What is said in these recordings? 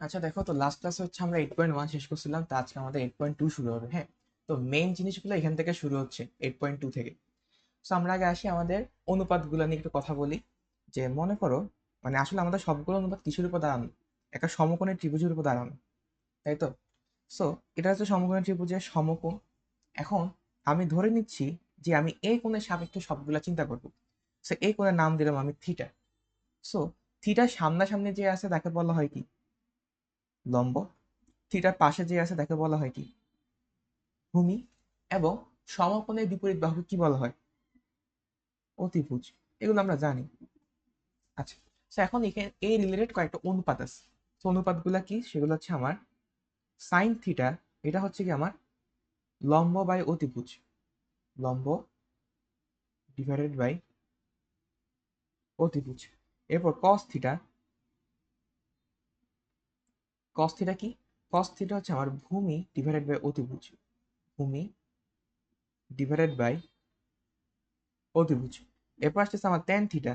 আচ্ছা দেখো তো লাস্ট ক্লাসে হচ্ছে আমরা 8.1 শেষ করছিলাম, তো আজকে আমাদের 8.2 শুরু হবে। হ্যাঁ, তো মেইন জিনিসগুলো এখান থেকে শুরু হচ্ছে 8.2 থেকে। তো আমরা আগে আসি আমাদের অনুপাতগুলো নিয়ে একটু কথা বলি। যে মনে করো, মানে আসলে আমাদের সবগুলো অনুপাত কিসের উপর দাঁড়ানো? একটা সমকোণের ত্রিভুজের উপর দাঁড়ানো, তাই তো? সো এটা হচ্ছে সমকোণের ত্রিভুজের সমকোণ। এখন আমি ধরে নিচ্ছি যে আমি এই কোণের সাপেক্ষে সবগুলা চিন্তা করব। সো এই কোণের নাম দিলাম আমি থিটা। সো থিটার সামনাসামনি যে আছে তাকে বলা হয় কি? লম্ব। থিটার পাশে যে আছে তাকে বলা হয় কি? ভূমি। এবং সমকোণের বিপরীত বাহুকে কি বলা হয়? অতিভুজ। এগুলো আমরা জানি। আচ্ছা, তো এখন এখানে এই রিলেটেড কয়েকটা অনুপাত আছে। তো অনুপাতগুলা কি? সেগুলো হচ্ছে আমার সাইন থিটা, এটা হচ্ছে কি আমার লম্ব বাই অতিভুজ। লম্ব ডিভাইডেড বাই অতিভুজ। এরপর কস থিটা। কস থিটা কি? কস থিটা হচ্ছে আমার ভূমি ডিভাইডেড বাই অতিভুজ। ভূমি ডিভাইডেড বাই অতিভুজ। এরপর আসতেছে আমার tan theta.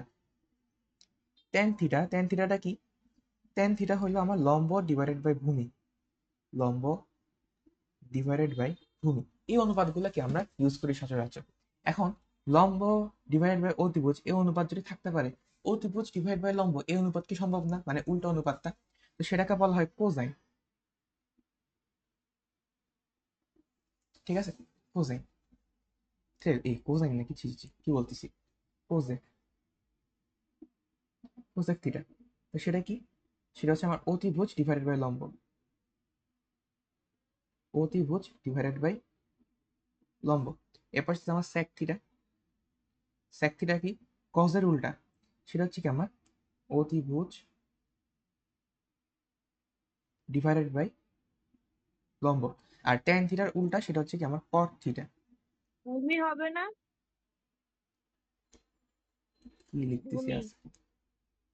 Tan theta, tan থিটাটা কি? ট্যান থিটা হলো আমার লম্ব ডিভাইডেড বাই ভূমি। লম্ব ডিভাইডেড বাই ভূমি। এই অনুপাতগুলোকে আমরা ইউজ করি সচরাচর। এখন লম্ব ডিভাইডেড বাই অতিভুজ এই অনুপাত যদি থাকতে পারে, অতিভুজ ডিভাইড বাই লম্ব এই অনুপাত কি সম্ভব না? মানে উল্টো অনুপাতটা, তো সেটাকে বলা হয় কোসাইন। ঠিক আছে, কোসাইন। ঠিক, এই কোসাইন নাকি, ছি ছি, কি বলতেছি, কোজেক। কোজেক থিটা। তো সেটা কি? সেটা হচ্ছে আমার অতিভুজ ডিভাইডেড বাই লম্ব। অতিভুজ ডিভাইডেড বাই লম্ব। এরপর হচ্ছে আমার সেক থিটা। সেক থিটা কি? কজের উল্টা। সেটা হচ্ছে কি আমার অতিভুজ ডিভাইডেড বাই লম্ব। আর ট্যান থিটার উল্টা সেটা হচ্ছে কি আমার কট থিটা। ভূমি হবে না? কি লিখতেছি ভূমি। আজকে?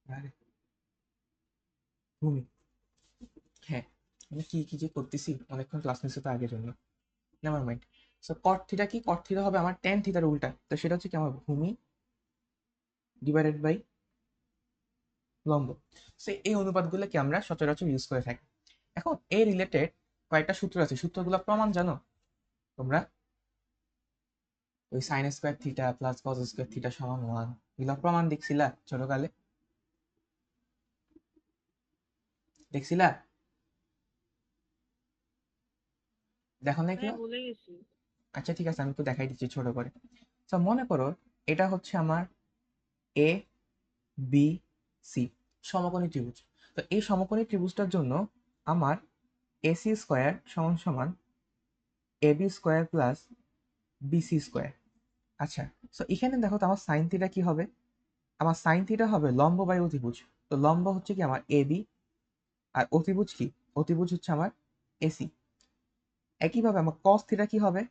আরে, ভূমি। হ্যাঁ, আমি কি কি যে করতেছি, অনেকক্ষণ ক্লাস নিচ্ছে তো আগের জন্য। Never mind. So cot theta কি? কট থিটা হবে আমার ট্যান থিটার উল্টা, তো সেটা হচ্ছে কি আমার ভূমি ডিভাইডেড বাই লম্ব। সো এই অনুপাতগুলোকে আমরা সচরাচর ইউজ করে থাকি। এখন এই রিলেটেড কয়েকটা সূত্র আছে, সূত্রগুলো প্রমাণ জানো তোমরা? ওই sign square theta plus cos square theta সমান ওয়ান, এগুলো প্রমাণ দেখছিলা ছোটকালে? দেখছিলা? দেখো না হ্যাঁ, এগুলো? ভুলে গেছি। আচ্ছা ঠিক আছে, আমি একটু দেখাই দিচ্ছি ছোট করে। তো মনে করো এটা হচ্ছে আমার এ বি সি সমকোণী ত্রিভুজ। তো এই সমকোণী ত্রিভুজটার জন্য আমার এসি স্কোয়ার সমান সমান A B square plus BC square. আচ্ছা, তো এখানে দেখো তো আমার সাইন থিটা কি হবে? আমার সাইন থিটা হবে লম্ব বাই অতিভুজ। তো লম্ব হচ্ছে কি আমার এ বি, আর অতিভুজ কি? অতিভুজ হচ্ছে আমার এসি। একইভাবে আমার কস থিটা কি হবে?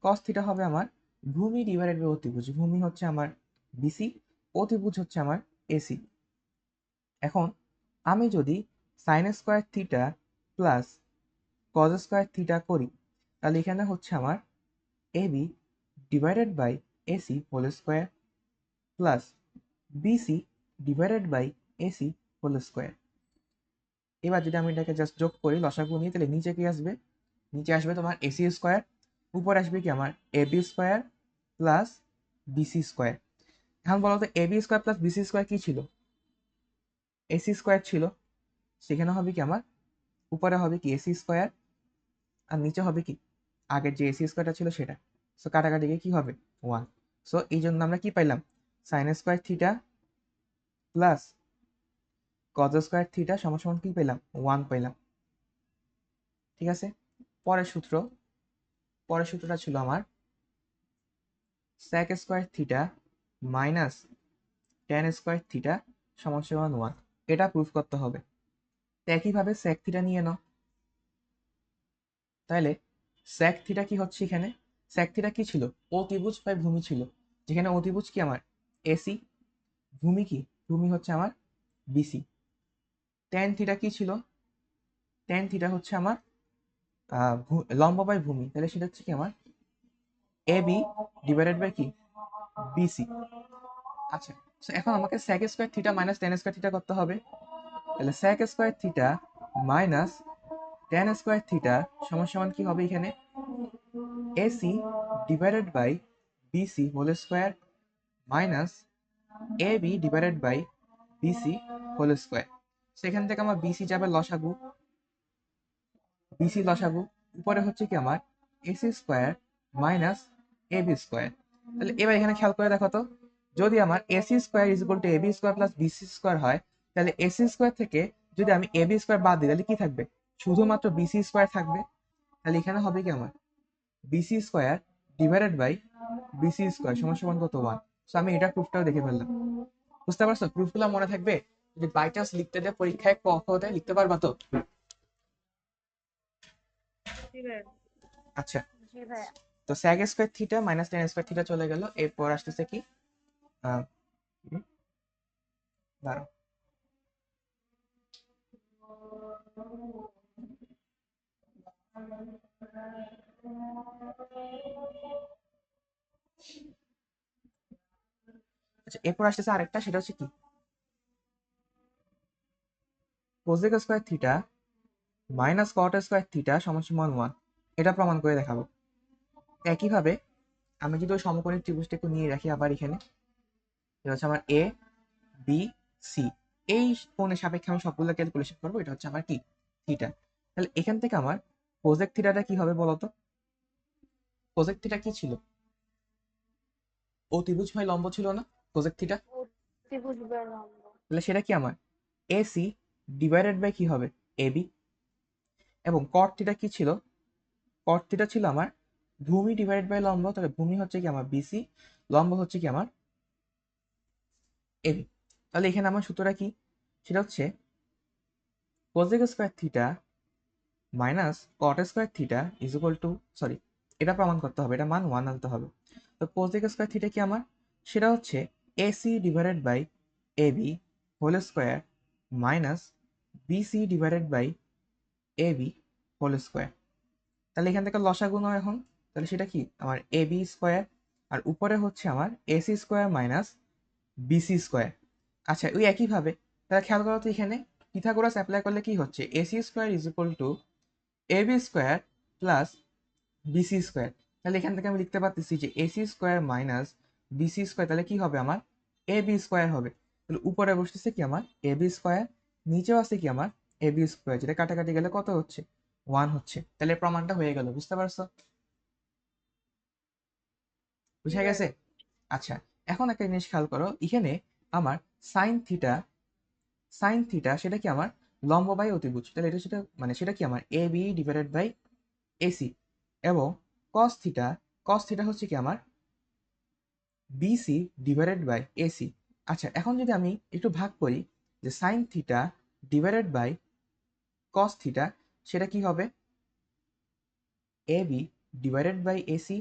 কস থিটা হবে আমার ভূমি ডিভাইডেড বাই অতিভুজ। ভূমি হচ্ছে আমার বিসি, অতিভুজ হচ্ছে আমার এসি। এখন আমি যদি sine square theta plus cos square theta করি, তাহলে এখানে হচ্ছে আমার A B divided by AC whole square plus BC divided by AC whole square. এবার যদি আমি এটাকে জাস্ট যোগ করি, লসাগু নিয়ে, তাহলে নিচে কি আসবে? নিচে আসবে তোমার এসি স্কোয়ার, উপর আসবে কি আমার A B square plus BC square. এখন বলো তো A B square plus BC square কি ছিল? এসি স্কোয়ার ছিল। সেখানে হবে কি আমার উপরে হবে কি এসি স্কোয়ার, আর নিচে হবে কি আগের যে এসি স্কোয়ারটা ছিল সেটা। সো কাটাকাটি গিয়ে কি হবে? ওয়ান। সো এই জন্য আমরা কি পাইলাম? Sign square theta plus cos square theta সমান সমান কি পেলাম? ওয়ান পেলাম। ঠিক আছে, পরের সূত্র। পরের সূত্রটা ছিল আমার sec square theta minus tan square theta সমান সমান ওয়ান। এটা প্রুফ করতে হবে। তো একইভাবে sec থিটা নিয়ে নাও। তাহলে sec থিটা কি হচ্ছে এখানে? sec থিটা কি ছিল? অতিভুজ বাই ভূমি ছিল। যেখানে অতিভুজ কি আমার এসি, ভূমি কি? ভূমি হচ্ছে আমার বিসি। ট্যান থিটা কি ছিল? ট্যান থিটা হচ্ছে আমার লম্ব বাই ভূমি, তাহলে সেটা হচ্ছে কি আমার এ বি ডিভাইডেড বাই কি বিসি। আচ্ছা, so এখন আমাকে sec square theta minus tan square theta করতে হবে। তাহলে sec square theta minus tan square theta সমান সমান কি হবে এখানে AC divided by BC whole square minus A B divided by BC whole square. সেখান থেকে আমার বিসি যাবে লসাগু, বিসি লসাগু, উপরে হচ্ছে কি আমার AC square minus A B square. তাহলে এবার এখানে খেয়াল করে দেখো তো, যদি আমার AC square is equal to A B square plus BC square হয়, তাহলে এসি স্কোয়ার থেকে যদি আমি এ বি স্কোয়ার বাদ দিই তাহলে কি থাকবে, শুধুমাত্র বিসি স্কোয়ার থাকবে। তাহলে এখানে হবে কি আমার BC square divided by BC square সমান সমান কত 1। সো আমি এটা প্রুফটাও দেখে ফেললাম। বুঝতে পারছো, প্রুফগুলো মনে থাকবে, যদি বাই চান্স লিখতে দেয় পরীক্ষায় ক খ দেয় লিখতে পারবা তো। জি ভাইয়া। আচ্ছা, জি ভাইয়া। তো sec square theta minus tan square theta চলে গেল, এরপর আসতেছে কি আহ, দাঁড়াও। আচ্ছা, এরপর আসতেছে আরেকটা, সেটা হচ্ছে কি cosec square theta minus cot square theta সমান সমান 1। এটা প্রমাণ করে দেখাবো। একইভাবে আমি যদি ওই সমকোণী ত্রিভুজটা একটু নিয়ে রাখি আবার এখানে, এটা হচ্ছে আমার এ বি সি, এই কোণের সাপেক্ষে আমি সবগুলো ক্যালকুলেশন করবো, এটা হচ্ছে আমার কি থিটা। তাহলে এখান থেকে আমার কোসেক থিটাটা কি হবে বলতো, কোসেক থিটা কি ছিল, ও ত্রিভুজ ভাই লম্ব ছিল না কোসেক থিটা, ত্রিভুজ লম্ব। তাহলে সেটা কি আমার এসি ডিভাইডেড বাই কি হবে এবি। এবং কট থিটা কি ছিল, কট থিটা ছিল আমার ভূমি ডিভাইডেড বাই লম্ব, তাহলে ভূমি হচ্ছে কি আমার বিসি, লম্ব হচ্ছে কি আমার এবি। তাহলে এখানে আমার সূত্রটা কি, সেটা হচ্ছে cosec square theta minus cot square theta is equal two, sorry এটা প্রমাণ করতে হবে, এটা মান 1 আনতে হবে। তো কোসেক স্কোয়ার থিটা কি আমার, সেটা হচ্ছে AC divided by AB whole square minus BC divided by AB whole square. তাহলে এখান থেকে লসাগু নাও এখন, তাহলে সেটা কি আমার এবি স্কোয়ার, আর উপরে হচ্ছে আমার AC square minus BC square. আচ্ছা, ওই একইভাবে তাহলে খেয়াল করো তো, এখানে পিথাগোরাস অ্যাপ্লাই করলে কি হচ্ছে, AC square is equal to AB square plus BC square. তাহলে এখান থেকে আমি লিখতে পারতেছি যে AC square minus BC square, তাহলে কি হবে আমার এ বি স্কোয়ার হবে। তাহলে উপরে বসতেছে কি আমার এ বি স্কোয়ার, নিচেও আছে কি আমার এ বি স্কোয়ার, যেটা কাটাকাটি গেলে কত হচ্ছে 1 হচ্ছে। তাহলে প্রমাণটা হয়ে গেল, বুঝতে পারছো, জি বুঝা ভাইয়া। গেছে। আচ্ছা, এখন একটা জিনিস খেয়াল করো, এখানে আমার সাইন থিটা, সাইন থিটা সেটা কি আমার লম্ব বাই অতিভুজ, তাহলে এটা সেটা মানে সেটা কি আমার A B divided by AC. এবং কস থিটা, কস থিটা হচ্ছে কি আমার বিসি ডিভাইডেড বাই এসি। আচ্ছা, এখন যদি আমি একটু ভাগ করি যে sine theta divided by cos theta, সেটা কি হবে A B divided by AC,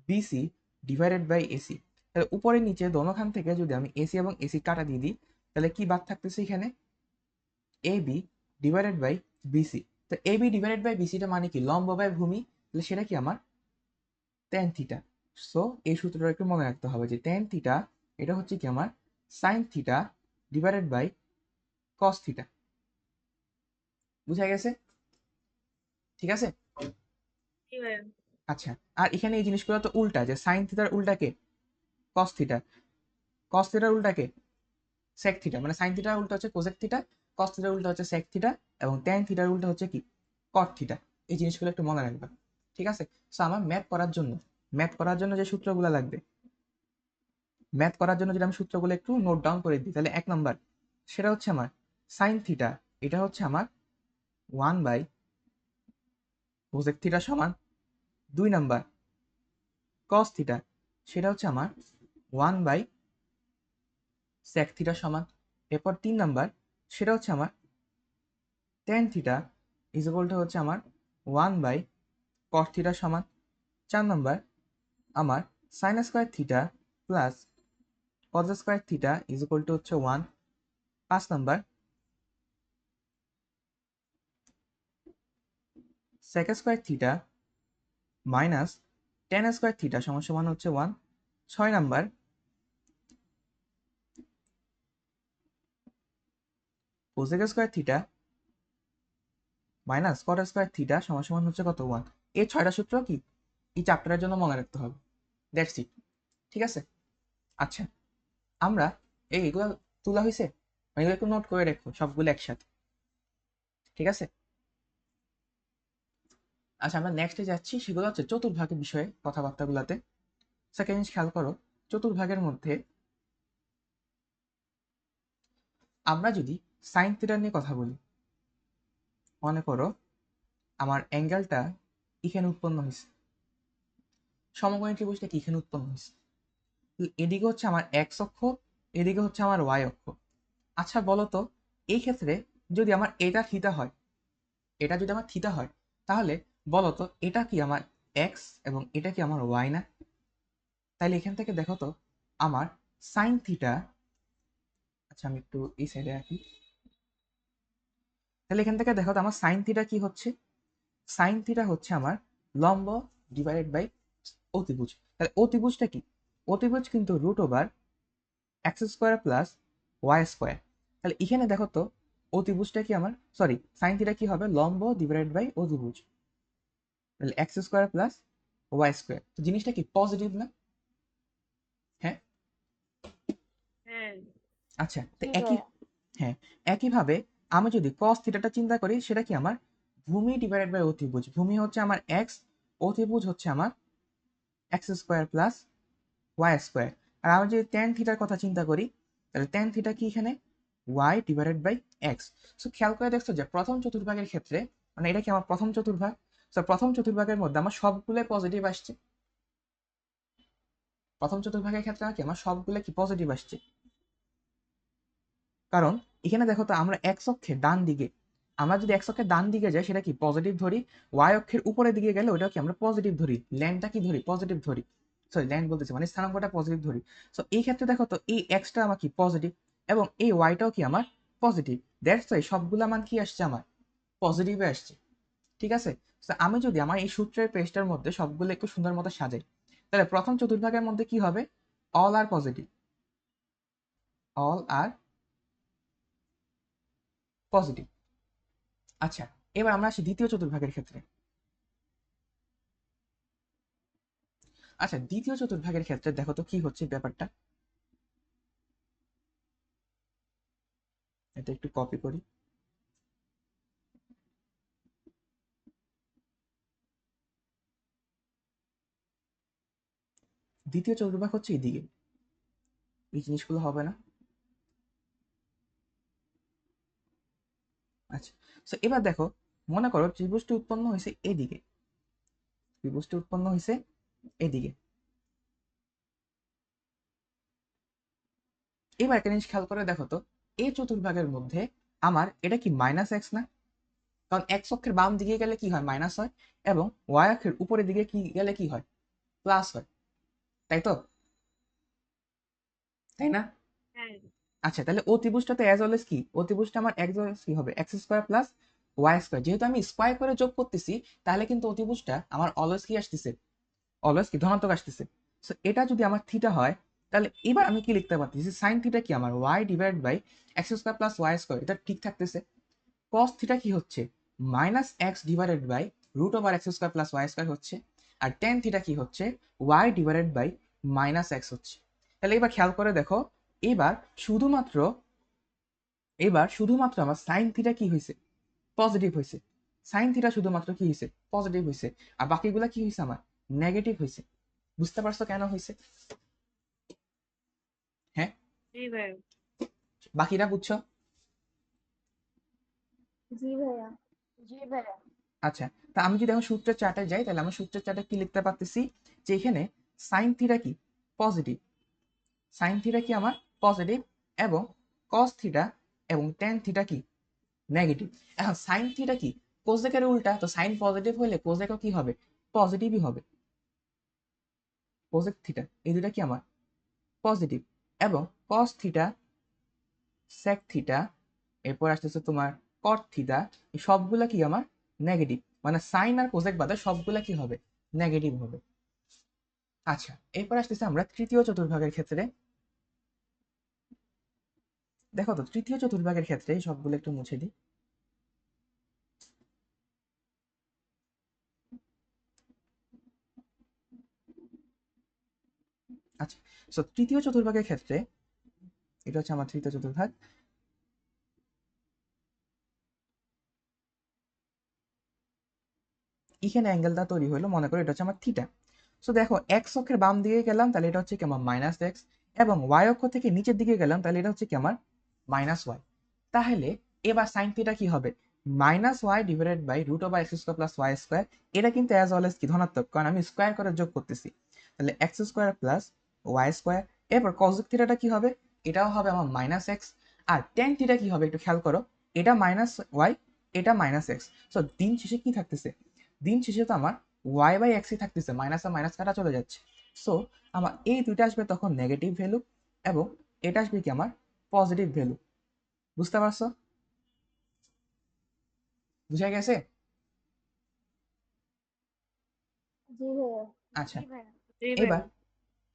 BC divided by AC. তাহলে উপরে নিচে দোনোখান থেকে যদি আমি এসি এবং এসি কাটা দিয়ে দিই, তাহলে কি বাদ থাকতেছে এখানে এ বি ডিভাইডেড বাই বিসি। তো এ বি ডিভাইডেড বাই বিসিটা মানে কি লম্ব বাই ভূমি, তাহলে সেটা কি আমার ট্যান থিটা। সো এই সূত্রটা একটু মনে রাখতে হবে যে ট্যান থিটা এটা হচ্ছে কি আমার sine theta divided by cos theta. বুঝা গেছে, ঠিক আছে। জি ভাইয়া। আচ্ছা, আর এখানে এই জিনিসগুলো তো উল্টা, যে সাইন থিটার উল্টাকে কস থিটা, কস থিটার উল্টাকে সেক থিটা, মানে সাইন থিটার উল্টা হচ্ছে কোসেক থিটা, কস থিটার উল্টা হচ্ছে সেক থিটা, এবং ট্যান থিটার উল্টা হচ্ছে কি কট থিটা। এই জিনিসগুলো একটু মনে রাখবা, ঠিক আছে। সো আমার ম্যাথ করার জন্য, ম্যাথ করার জন্য যে সূত্রগুলো লাগবে, ম্যাথ করার জন্য যদি আমি সূত্রগুলো একটু নোট ডাউন করে দিই, তাহলে 1 নম্বর সেটা হচ্ছে আমার সাইন থিটা, এটা হচ্ছে আমার 1 বাই কোসেক থিটা সমান। 2 নম্বর কস থিটা, সেটা হচ্ছে আমার 1 বাই সেক থিটা সমান। এরপর 3 নম্বর সেটা হচ্ছে আমার tan theta is equal to হচ্ছে আমার 1 বাই কস থিটা সমান। 4 নম্বর আমার sine square theta plus cos square theta is equal to হচ্ছে 1। 5 নম্বর sec square theta minus tan square theta সমান সমান হচ্ছে 1। 6 নম্বর cosec square theta minus cot square theta সমান সমান হচ্ছে কত 1। এই 6টা সূত্র কি এই চ্যাপ্টারের জন্য মনে রাখতে হবে। That's it. ঠিক আছে। আচ্ছা, আমরা এইগুলো তোলা হয়েছে, এগুলো একটু নোট করে রেখো সবগুলো একসাথে। ঠিক আছে। আচ্ছা, আমরা নেক্সটে যাচ্ছি, সেগুলো হচ্ছে চতুর্ভাগের বিষয়ে কথাবার্তাগুলোতে। সেকেন্ড জিনিস খেয়াল করো, চতুর্ভাগের মধ্যে আমরা যদি সাইন থিটা নিয়ে কথা বলি, মনে করো আমার অ্যাঙ্গেলটা এখানে উৎপন্ন হয়েছে, সমকোণী ত্রিভুজটা কি এখানে উৎপন্ন হয়েছে, এদিকে হচ্ছে আমার এক্স অক্ষ, এদিকে হচ্ছে আমার ওয়াই অক্ষ। আচ্ছা বলো তো, এই ক্ষেত্রে যদি আমার এটা থিটা হয়, এটা যদি আমার থিটা হয়, তাহলে বলো তো এটা কি আমার এক্স এবং এটা কি আমার ওয়াই না? তাহলে এখান থেকে দেখো তো আমার সাইন থিটা, আচ্ছা আমি একটু এই সাইডে রাখি, তাহলে এখান থেকে দেখো তো আমার সাইন থিটা কি হচ্ছে, সাইন থিটা হচ্ছে আমার লম্ব ডিভাইডেড বাই অতিভুজ। তাহলে অতিভুজটা কি, অতিভুজ কিন্তু root over X square plus Y square. তাহলে এখানে দেখো তো অতিভুজটা কি আমার, সরি সাইন থিটা কি হবে, লম্ব ডিভাইডেড বাই অতিভুজ, তাহলে x square plus Y square. তো জিনিসটা কি পজিটিভ না? হ্যাঁ। হ্যাঁ। আচ্ছা, তো জি একই, ভাইয়া। হ্যাঁ, একইভাবে আমি যদি cos থিটাটা চিন্তা করি, সেটা কি আমার ভূমি ডিভাইডেড বাই অতিভুজ। ভূমি হচ্ছে আমার এক্স, অতিভুজ হচ্ছে আমার X square plus Y square. আর আমি যদি ট্যান থিটার কথা চিন্তা করি, তাহলে ট্যান থিটা কি এখানে Y divided by X. So খেয়াল করে দেখছো যে প্রথম চতুর্ভাগের ক্ষেত্রে, মানে এটা কি আমার প্রথম চতুর্ভাগ, সো প্রথম চতুর্ভাগের মধ্যে আমার সবগুলো পজিটিভ আসছে। প্রথম চতুর্ভাগের ক্ষেত্রে কি আমার সবগুলো কি পজিটিভ আসছে, কারণ এখানে দেখো তো আমরা এক্স অক্ষের ডান দিকে, আমরা যদি এক্স অক্ষের ডান দিকে যাই সেটা কি পজিটিভ ধরি, ওয়াই অক্ষের উপরের দিকে গেলে ওটা কি আমরা পজিটিভ ধরি, ল্যান্ডটা কি ধরি পজিটিভ ধরি, সরি ল্যান্ড বলতেছি মানে স্থানাঙ্কটা পজিটিভ ধরি। সো এই ক্ষেত্রে দেখো তো এই এক্সটা আমার কি পজিটিভ এবং এই ওয়াইটাও কি আমার পজিটিভ, দ্যাটস ওয়াই সবগুলা মান কি আসছে আমার পজিটিভে আসছে। ঠিক আছে। তো আমি যদি আমার এই সূত্রের পেজটার মধ্যে সবগুলো একটু সুন্দর মতো সাজাই, তাহলে প্রথম চতুর্ভাগের মধ্যে কি হবে, অল আর পজিটিভ, অল আর পজিটিভ। আচ্ছা, এবার আমরা আসি দ্বিতীয় চতুর্ভাগের ক্ষেত্রে। আচ্ছা, দ্বিতীয় চতুর্ভাগের ক্ষেত্রে দেখো তো কি হচ্ছে ব্যাপারটা, এটা একটু কপি করি। দ্বিতীয় চতুর্ভাগ হচ্ছে এইদিকে, এই জিনিসগুলো হবে না। আচ্ছা, তো এবার দেখো, মনে করো ত্রিভুজটি উৎপন্ন হয়েছে এদিকে, ত্রিভুজটি উৎপন্ন হয়েছে এদিকে। এবার একটা জিনিস খেয়াল করে দেখো তো, এই চতুর্ভাগের মধ্যে আমার এটা কি মাইনাস এক্স না? কারণ এক্স অক্ষের বাম দিকে গেলে কি হয় মাইনাস হয়, এবং ওয়াই অক্ষের উপরের দিকে কি গেলে কি হয় প্লাস হয়, তাই তো, তাই না? হ্যাঁ। আচ্ছা, তাহলে অতিভুজটা তো অ্যাজ অলওয়েজ কি, অতিভুজটা আমার অ্যাজ অলওয়েজ কি হবে x square plus Y square. যেহেতু আমি স্কোয়ার করে যোগ করতেছি, তাহলে কিন্তু অতিভুজটা আমার অলওয়েজ কি আসতেছে, অলওয়েজ কি ধনাত্মক আসতেছে। সো এটা যদি আমার থিটা হয়, তাহলে এবার আমি কি লিখতে পারতেছি, সাইন থিটা কি আমার Y divide by X square plus Y square, এটা ঠিক থাকতেছে। কস থিটা কি হচ্ছে minus X divided by root over X square plus Y square হচ্ছে। আর টেন থিটা কি হচ্ছে Y divided by minus X হচ্ছে। তাহলে এবার খেয়াল করে দেখো, এবার শুধুমাত্র, এবার শুধুমাত্র আমার সাইন থিটা কি হয়েছে পজিটিভ হয়েছে, সাইন থিটা শুধুমাত্র কি হয়েছে পজিটিভ হয়েছে, আর বাকিগুলা কি হয়েছে আমার নেগেটিভ হয়েছে। বুঝতে পারছো কেন হয়েছে? হ্যাঁ, জি ভাইয়া। বাকিরা বুঝছো? জি ভাইয়া। জি ভাইয়া। আচ্ছা, তা আমি যদি এখন সূত্রের চার্টে যাই, তাহলে আমি সূত্রের চার্টে কি লিখতে পারতেছি, যে এখানে সাইন থিটা কি পজিটিভ, সাইন থিটা কি আমার পজিটিভ, এবং কস থিটা এবং ট্যান থিটা কি নেগেটিভ। এখন সাইন থিটা কি কোসেকের উল্টা, তো সাইন পজিটিভ হলে কোসেকও কি হবে পজিটিভই হবে। কোসেক থিটা এই দুটা কি আমার পজিটিভ, এবং কস থিটা সেক থিটা, এরপর আসতেছে তোমার কট থিটা, এই সবগুলা কি আমার নেগেটিভ, মানে সাইন আর কোসেক বাদে সবগুলা কি হবে নেগেটিভ হবে। আচ্ছা, এরপর আসতেছে আমরা তৃতীয় চতুর্ভাগের ক্ষেত্রে। দেখো তো তৃতীয় চতুর্ভাগের ক্ষেত্রে এই সবগুলো একটু মুছে দিই। আচ্ছা, সো তৃতীয় চতুর্ভাগের ক্ষেত্রে এটা হচ্ছে আমার তৃতীয় চতুর্ভাগ। এখানে অ্যাঙ্গেলটা তৈরি হলো, মনে করো এটা হচ্ছে আমার থিটা। সো দেখো এক্স অক্ষের বাম দিকে গেলাম তাহলে এটা হচ্ছে কি আমার মাইনাস এক্স, এবং ওয়াই অক্ষ থেকে নিচের দিকে গেলাম তাহলে এটা হচ্ছে কি আমার মাইনাস ওয়াই। তাহলে এবার সাইন থিটা কি হবে? Minus Y divided by root over X square plus Y square. এটা কিন্তু অ্যাজ অলওয়েজ কি ধনাত্মক, কারণ আমি স্কোয়ার করে যোগ করতেছি। তাহলে x square plus Y square. এরপর কজিক থিটাটা কি হবে? এটাও হবে আমার মাইনাস এক্স। আর টেন থিটা কি হবে একটু খেয়াল করো, এটা মাইনাস ওয়াই, এটা মাইনাস এক্স। সো দিন শেষে কি থাকতেছে? দিন শেষে তো আমার ওয়াই বাই এক্সই থাকতেছে, মাইনাস আর মাইনাস কাটা চলে যাচ্ছে। সো আমার এই দুইটা আসবে তখন নেগেটিভ ভ্যালু, এবং এটা আসবে কি আমার পজিটিভ ভ্যালু। বুঝতে পারছো? বুঝা গেছে? জি ভাইয়া। আচ্ছা, জি ভাইয়া। জি এবার ভাইয়া।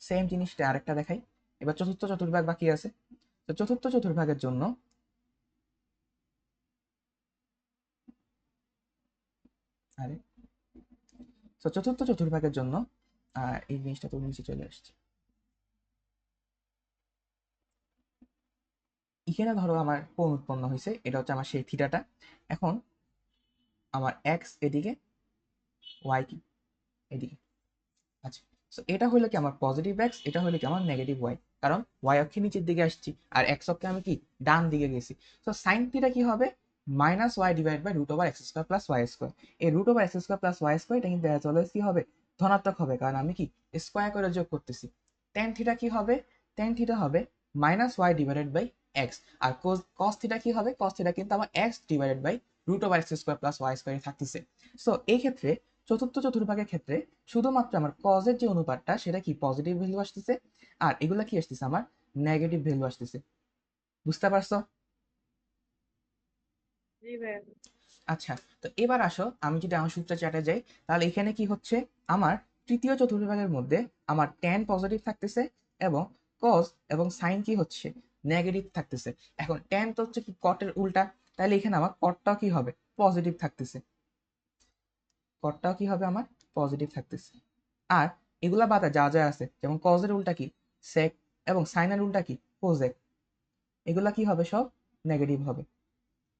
সেম জিনিসটা আরেকটা দেখাই। এবার চতুর্থ চতুর্ভাগ বাকি আছে। তো চতুর্থ চতুর্ভাগের জন্য আরে তো চতুর্থ চতুর্ভাগের জন্য এই জিনিসটা তো নিচে চলে আসছে। এখানে ধরো আমার কোণ উৎপন্ন হয়েছে, এটা হচ্ছে আমার সেই থিটাটা। এখন আমার এক্স এদিকে, ওয়াই কি এদিকে। আচ্ছা, সো এটা হলো কি আমার পজিটিভ এক্স, এটা হলো কি আমার নেগেটিভ ওয়াই, কারণ ওয়াই অক্ষে নিচের দিকে আসছি আর এক্স অক্ষে আমি কি ডান দিকে গেছি। তো সাইন থিটা কি হবে? Minus Y divide by root over X square plus Y square. এই root over X square plus Y square এটা কিন্তু অ্যাজ অলওয়েজ কি হবে? ধনাত্মক হবে, কারণ আমি কি স্কোয়ার করে যোগ করতেছি। টেন থিটা কি হবে? টেন থিটা হবে minus Y divided by X. আর কস থিটা কি হবে? কস থিটা কিন্তু আমার X divided by root over X square plus Y square থাকতেছে। সো এই ক্ষেত্রে চতুর্থ চতুর্ভাগের ক্ষেত্রে শুধুমাত্র আমার কজের যে অনুপাতটা সেটা কি পজিটিভ ভ্যালু আসতেছে, আর এগুলা কি আসতেছে আমার নেগেটিভ ভ্যালু আসতেছে। বুঝতে পারছো? জি ভাইয়া। আচ্ছা, তো এবার আসো আমি যদি আমার সূত্র চাটে যাই, তাহলে এখানে কি হচ্ছে? আমার তৃতীয় চতুর্ভাগের মধ্যে আমার ট্যান পজিটিভ থাকতেছে, এবং কজ এবং সাইন কি হচ্ছে নেগেটিভ থাকতেছে। এখন ট্যান তো হচ্ছে কি কটের উল্টা, তাহলে এখানে আমার কটটাও কি হবে পজিটিভ থাকতেছে। কটটাও কি হবে আমার পজিটিভ থাকতেছে। আর এগুলা বাদে যা যা আছে, যেমন কজের উল্টা কি সেক, এবং সাইনের উল্টা কি কোজেক, এগুলা কি হবে সব নেগেটিভ হবে।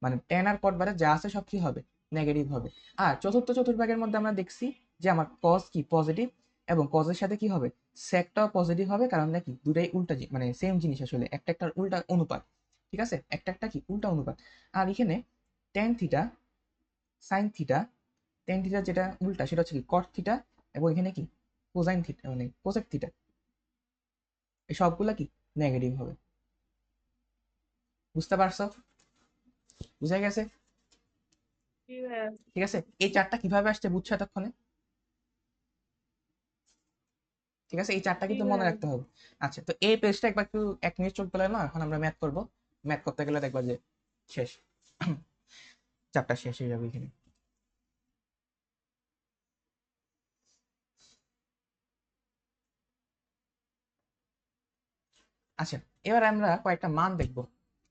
মানে টেন আর কট বাদে যা আছে সব কি হবে নেগেটিভ হবে। আর চতুর্থ চতুর্ভাগের মধ্যে আমরা দেখছি যে আমার কজ কি পজিটিভ, এবং কজের সাথে কি হবে সেকটাও পজিটিভ হবে, কারণ নাকি দুটাই উল্টা মানে সেম জিনিস, আসলে একটা একটা উল্টা অনুপাত। ঠিক আছে, একটা একটা কি উল্টা অনুপাত। আর এখানে tan theta, sine theta, tan theta যেটা উল্টা সেটা হচ্ছে কি কট থিটা, এবং এখানে কি কোসাইন থিটা মানে কোসেক থিটা, এই সবগুলা কি নেগেটিভ হবে। বুঝতে পারছো? বুঝা গেছে? জি ভাইয়া। ঠিক আছে, এই চারটা কিভাবে আসছে বুঝছো এতক্ষণে? ঠিক আছে, এই চারটা জি কিন্তু মনে ভাইয়া। রাখতে হবে। আচ্ছা, তো এই পেজটা একবার একটু 1 মিনিট চলতে পারে না? এখন আমরা ম্যাথ করব। ম্যাথ করতে গেলে দেখবা যে শেষ, চ্যাপ্টার শেষ হয়ে যাবে এখানে। আচ্ছা, এবার আমরা কয়েকটা মান দেখব।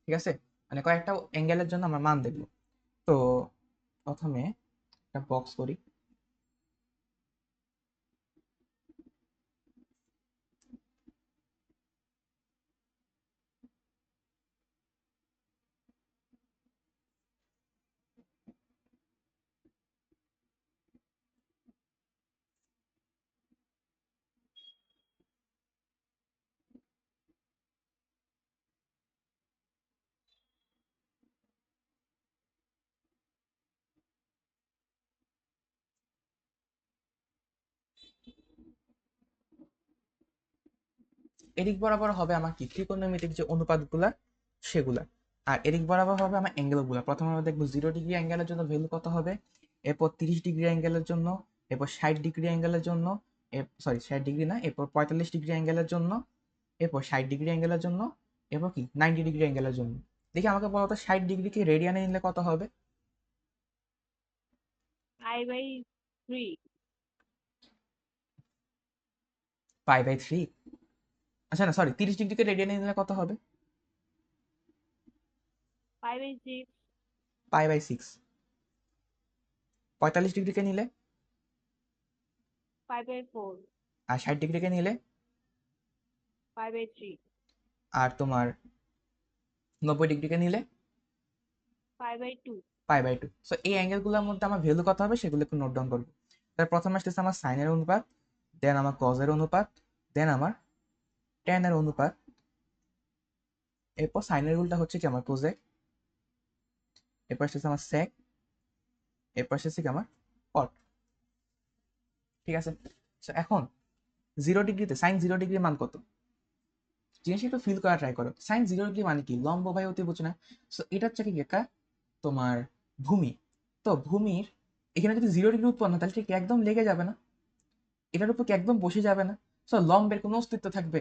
ঠিক আছে, মানে কয়েকটা অ্যাঙ্গেলের জন্য আমরা মান দেখব। তো প্রথমে একটা বক্স করি। এদিক বরাবর হবে আমার কি ত্রিকোণমিতিক যে অনুপাতগুলা সেগুলা, আর এদিক বরাবর হবে আমার অ্যাঙ্গেলগুলা। প্রথমে আমরা দেখবো 0 ডিগ্রি অ্যাঙ্গেলের জন্য ভ্যালু কত হবে, এরপর 30 ডিগ্রি অ্যাঙ্গেলের জন্য, এরপর 60 ডিগ্রি অ্যাঙ্গেলের জন্য, সরি 60 ডিগ্রি না, এরপর 45 ডিগ্রি অ্যাঙ্গেলের জন্য, এরপর 60 ডিগ্রি অ্যাঙ্গেলের জন্য, এরপর কি 90 ডিগ্রি অ্যাঙ্গেলের জন্য। দেখি আমাকে বলতো 60 ডিগ্রিকে রেডিয়ানে নিলে কত হবে? পাই/3। পাই/3। আচ্ছা না, সরি, 30 ডিগ্রিকে রেডিয়ানে নিলে কত হবে? পাই/6। পাই/6। 45 ডিগ্রিকে নিলে? পাই/4। আর 60 ডিগ্রিকে নিলে? 5/3 আর তোমার 90 ডিগ্রিকে নিলে 5/2 π/2। সো এই অ্যাঙ্গেলগুলোর মধ্যে আমার ভ্যালু কত হবে সেগুলো একটু নোট ডাউন করবো। তার প্রথমে আসতেছে আমার সাইনের অনুপাত, দেন আমার কজের অনুপাত, দেন আমার ট্যানের অনুপাত, এরপর সাইনের রুলটা হচ্ছে কি আমার কোজেক, এরপর আসতেছে আমার সেক, এরপর আসতেছে কি আমার কট। ঠিক আছে, সো এখন 0 ডিগ্রিতে সাইন 0 ডিগ্রির মান কত জিনিস একটু ফিল করা ট্রাই করো। সাইন 0 ডিগ্রি মানে কি? লম্ব বাই অতিভুজ না? সো এটা হচ্ছে কি একটা তোমার ভূমি। তো ভূমির এখানে যদি 0 ডিগ্রি উৎপন্ন হয় তাহলে ঠিক একদম লেগে যাবে না, এটার উপর কি একদম বসে যাবে না? সো লম্বের কোনো অস্তিত্ব থাকবে?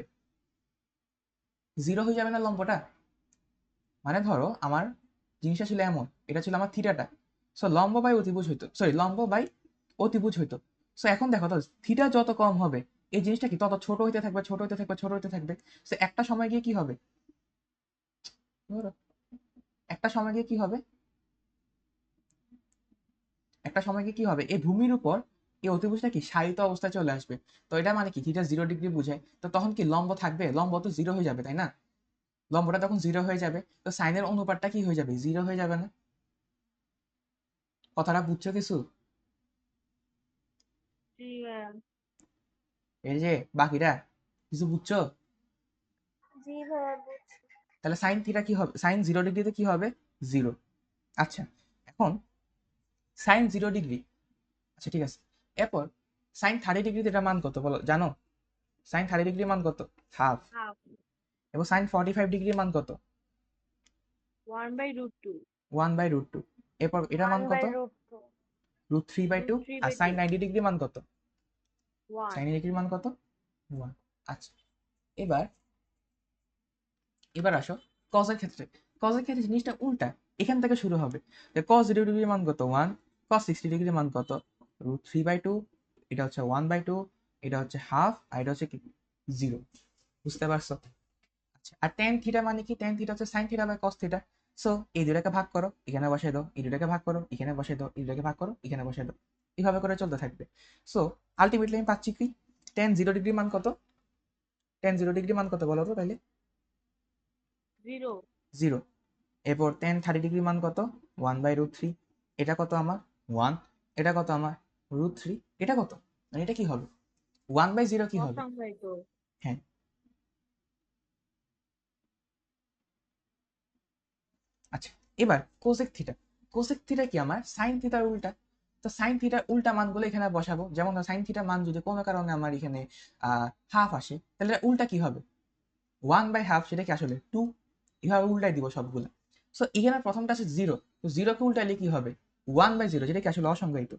জিরো হয়ে যাবে না লম্বটা? মানে ধরো আমার জিনিসটা ছিল এমন, এটা ছিল আমার থিটাটা, সো লম্ব বাই অতিভুজ হইতো, সরি লম্ব বাই অতিভুজ হইতো। সো এখন দেখো তো থিটা যত কম হবে এই জিনিসটা কি তত ছোট হইতে থাকবে, ছোট হইতে থাকবে, ছোট হইতে থাকবে। সো একটা সময় গিয়ে কি হবে, ধরো একটা সময় গিয়ে কি হবে, একটা সময় গিয়ে কি হবে, এই ভূমির উপর এই অতিভুজটা কি শায়িত অবস্থায় চলে আসবে। তো এটা মানে কি থিটা 0 ডিগ্রি বুঝায়, তো তখন কি লম্ব থাকবে? লম্ব তো জিরো হয়ে যাবে, তাই না? লম্বটা তখন জিরো হয়ে যাবে, তো সাইনের অনুপাতটা কি হয়ে যাবে? জিরো হয়ে যাবে না? কথাটা বুঝছো কিছু? জি ম্যাম। এই যে বাকিরা কিছু বুঝছো? জি ভাইয়া বুঝছি। তাহলে সাইন থিটা কি হবে? সাইন 0 ডিগ্রিতে কি হবে? জিরো। আচ্ছা, এখন সাইন 0 ডিগ্রি, আচ্ছা ঠিক আছে, এরপর সাইন 30 ডিগ্রিতে এটা মান কত বলো, জানো? সাইন 30 ডিগ্রির মান কত? হাফ। হাফ এবং সাইন 45 ডিগ্রির মান কত? 1/√2 1/√2। এরপর এটার মান কত?1/√2 √3/2। আর সাইন 3/2 90 ডিগ্রি মান কত? 1 সাইন 90 ডিগ্রির মান কত? 1। আচ্ছা, এবার এবার আসো কজের ক্ষেত্রে। কজের ক্ষেত্রে জিনিসটা উল্টা, এখান থেকে শুরু হবে যে কজ 0 ডিগ্রির মান কত? 1। কজ 60 ডিগ্রির মান কত? √3/2। এটা হচ্ছে 1/2, এটা হচ্ছে হাফ, আর এটা হচ্ছে কি জিরো। বুঝতে পারছো? আচ্ছা, আর ট্যান থিটা মানে কি? ট্যান থিটা হচ্ছে sine theta by cos theta. So এই দুটাকে ভাগ করো, এখানে বসাই দাও, এই দুটাকে ভাগ করো, এখানে বসাই দাও, এই দুটাকে ভাগ করো, এখানে বসাই দাও, এইভাবে করে চলতে থাকবে। সো আলটিমেটলি আমি পাচ্ছি কি, ট্যান 0 ডিগ্রির মান কত? ট্যান 0 ডিগ্রির মান কত বলো তো তাইলে? 0 জিরো। এরপর ট্যান 30 ডিগ্রির মান কত? 1/√3। এটা কত আমার? 1। এটা কত আমার? √3। এটা কত, মানে এটা কি হবে? 1/0 কি হবে? অসংখ্যায়িত। হ্যাঁ। আচ্ছা, এবার কোসেক থিটা। কোসেক থিটা কি আমার সাইন থিটার উল্টা। তো সাইন থিটার উল্টা মানগুলো এখানে বসাবো, যেমন সাইন থিটার মান যদি কোনো কারণে আমার এখানে হাফ আসে তাহলে এটা উল্টা কি হবে? 1/2, সেটা কি আসলে 2। এভাবে উল্টাই দিব সবগুলো। সো এখানে প্রথমটা আছে জিরো, তো জিরোকে উল্টাইলে কি হবে? 1/0, যেটা কি আসলে অসংজ্ঞায়িত।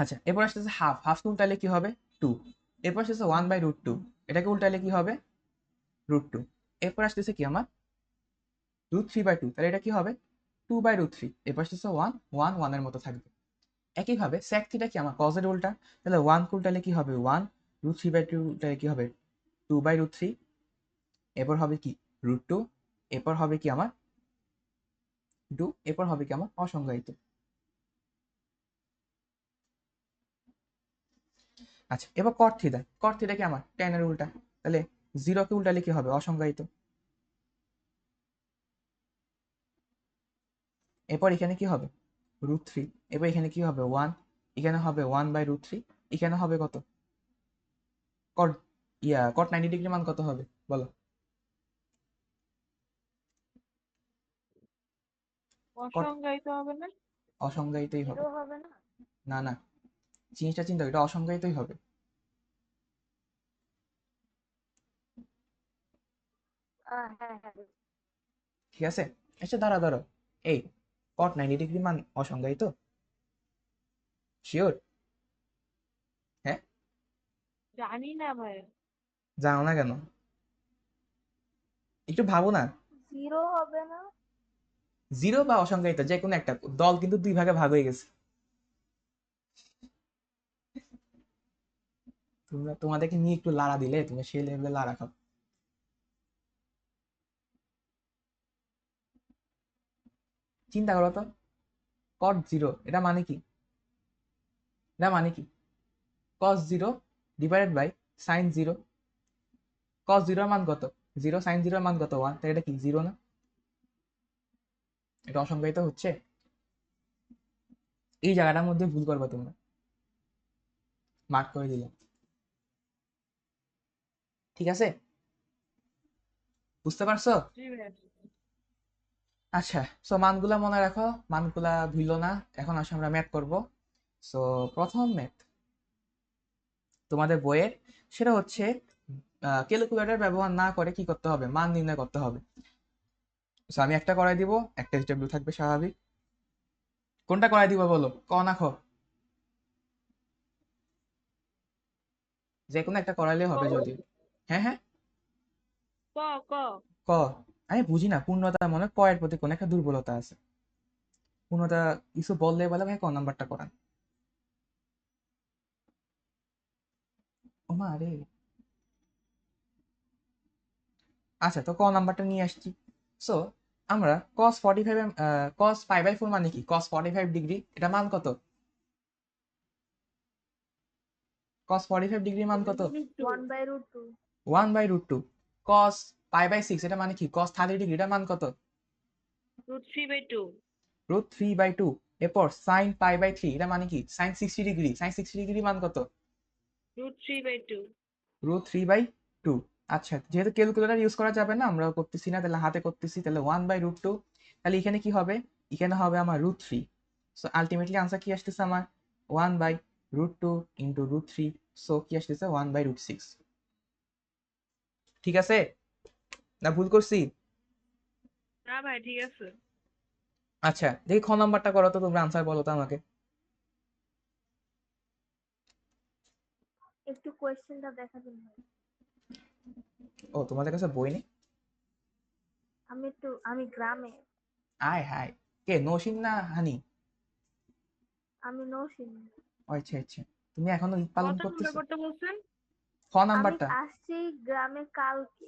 আচ্ছা, এরপর আসতেছে হাফ, হাফকে উল্টাইলে কি হবে? 2। এরপর আসতেছে 1/√2, এটাকে উল্টাইলে কি হবে? √2। এরপর আসতেছে কি আমার √3/2, তাহলে এটা কি হবে? 2/√3। এরপর আসতেছে 1, 1, 1 এর মতো থাকবে। একইভাবে sec থিটা কি আমার কজের উল্টা, তাহলে 1 কে উল্টালে কি হবে? 1। √3/2 উল্টালে কি হবে? 2/√3। এরপর হবে কি? √2। এরপর হবে কি আমার 2। এরপর হবে কি আমার অসংজ্ঞায়িত। আচ্ছা, এবার কট থিটা। কট থিটা কি আমার tan এর উল্টা, তাহলে 0 কে উল্টালে কি হবে? অসংজ্ঞায়িত। এরপর এখানে কি হবে? √3। এবার এখানে কি হবে? 1। এখানে হবে 1/√3। এখানে হবে কত? কট কট 90 ডিগ্রি মান কত হবে বলো? কট অসংজ্ঞায়িত হবে না? অসংজ্ঞায়িতই হবে। 0 হবে না? না না, জিনিসটা চিন্তা করো, এটা অসংজ্ঞায়িতই হবে। হ্যাঁ হ্যাঁ। ঠিক আছে, আচ্ছা দাঁড়া দাঁড়া, এই কট 90 ডিগ্রি মান অসংজ্ঞায়িত? শিওর? হ্যাঁ? জানি না ভাইয়া। জানো না কেন? একটু ভাবো না। 0 হবে না? জিরো বা অসংজ্ঞায়িত যে কোনো একটা, দল কিন্তু দুই ভাগে ভাগ হয়ে গেছে। তোমরা তোমাদেরকে নিয়ে একটু লাড়া দিলে তুমি সেই লেভেলে লাড়া খাও। চিন্তা করো তো, কট জিরো এটা মানে কি? এটা মানে কি? cos 0 divided by sin 0। cos 0 এর মান কত? 0। sin 0 এর মান কত? 1। তাহলে এটা কি 0 না? এটা অসংজ্ঞায়িত হচ্ছে। এই জায়গাটার মধ্যে ভুল করবা তোমরা, মার্ক করে দিলাম। ঠিক আছে, বুঝতে পারছো? জি ভাইয়া। আচ্ছা, সো মানগুলা মনে রাখো, মানগুলা ভুলো না। এখন আসলে আমরা ম্যাথ করব। সো প্রথম ম্যাথ তোমাদের বইয়ের, সেটা হচ্ছে ক্যালকুলেটর ব্যবহার না করে কি করতে হবে, মান নির্ণয় করতে হবে। সো আমি একটা করাই দিব, একটা এসডব্লিউ থাকবে স্বাভাবিক। কোনটা করাই দিব বলো, ক না খ? যে কোনো একটা করাইলে হবে যদি। হ্যাঁ হ্যাঁ, ক ক ক। আমি বুঝি না পূর্ণতা, মনে হয় ক এর প্রতি কোন একটা দুর্বলতা আছে। পূর্ণতা কিছু বললে বলে ভাই ক নাম্বারটা করান। ওমা রে। আচ্ছা, তো ক নাম্বারটা নিয়ে আসছি। সো আমরা cos 45 cos π/4 মানে কি? cos 45 ডিগ্রি, এটা মান কত? cos 45 ডিগ্রি মান কত? 1/√2। 1/√2। cos π/6 এটা মানে কি? cos 30 ডিগ্রি, এটা মান কত? √3/2। √3/2। এরপর sin π/3 এটা মানে কি? sin 60 ডিগ্রি, sin 60 ডিগ্রি মান কত? √3/2। √3/2। আচ্ছা, যেহেতু ক্যালকুলেটর ইউজ করা যাবে না, আমরা করতেছি না, তাহলে হাতে করতেছি, তাহলে 1/√2। তাহলে এখানে কি হবে? এখানে হবে আমার √3। সো আলটিমেটলি আনসার কি আসতেছে আমার? 1/√2 ইন্টু √3। সো কি আসতেছে? 1/√6। ঠিক আছে, না ভুল করছি? না ভাই, ঠিক আছে। আচ্ছা, দেখি খ নাম্বারটা করো তো, তোমরা আনসার বলো তো আমাকে। একটু কোয়েশ্চেনটা দেখাবেন ভাই। ও, তোমাদের কাছে বই নেই? আমি গ্রামে। আয় হায়, কে নৌসিন না হানি? আমি নৌসিন। ও আচ্ছা আচ্ছা, তুমি এখনো ঈদ পালন কত নাম্বার করতেছো? করতে বলছেন? খ আমি নাম্বারটা। আসছি গ্রামে কালকে।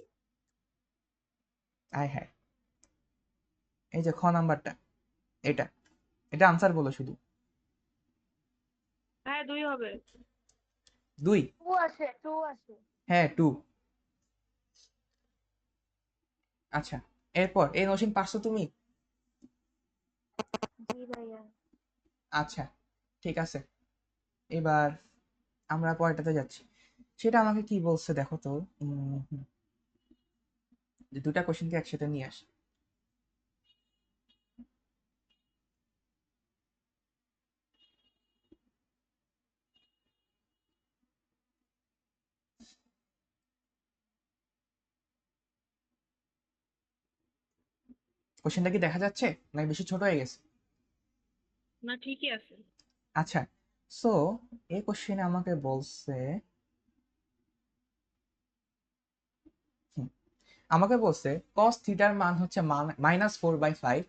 আয় হায়, এই যে খ নাম্বারটা, এটা এটা আনসার বলো শুধু। হ্যাঁ, 2 হবে। 2? 2 আছে, 2 আছে। হ্যাঁ 2। আচ্ছা, এরপর এই নসিন পারছো তুমি? জি ভাইয়া। আচ্ছা, ঠিক আছে, এবার আমরা পরেরটাতে যাচ্ছি। সেটা আমাকে কি বলছে দেখো তো। হুম, যে দুটা কোশ্চেনকে একসাথে নিয়ে আসি। কোশ্চেনটা কি দেখা যাচ্ছে নাকি বেশি ছোট হয়ে গেছে? না, ঠিকই আছে। আচ্ছা, সো এই কোশ্চেনে আমাকে বলছে, হুম, আমাকে বলছে cos থিটার মান হচ্ছে -4/5,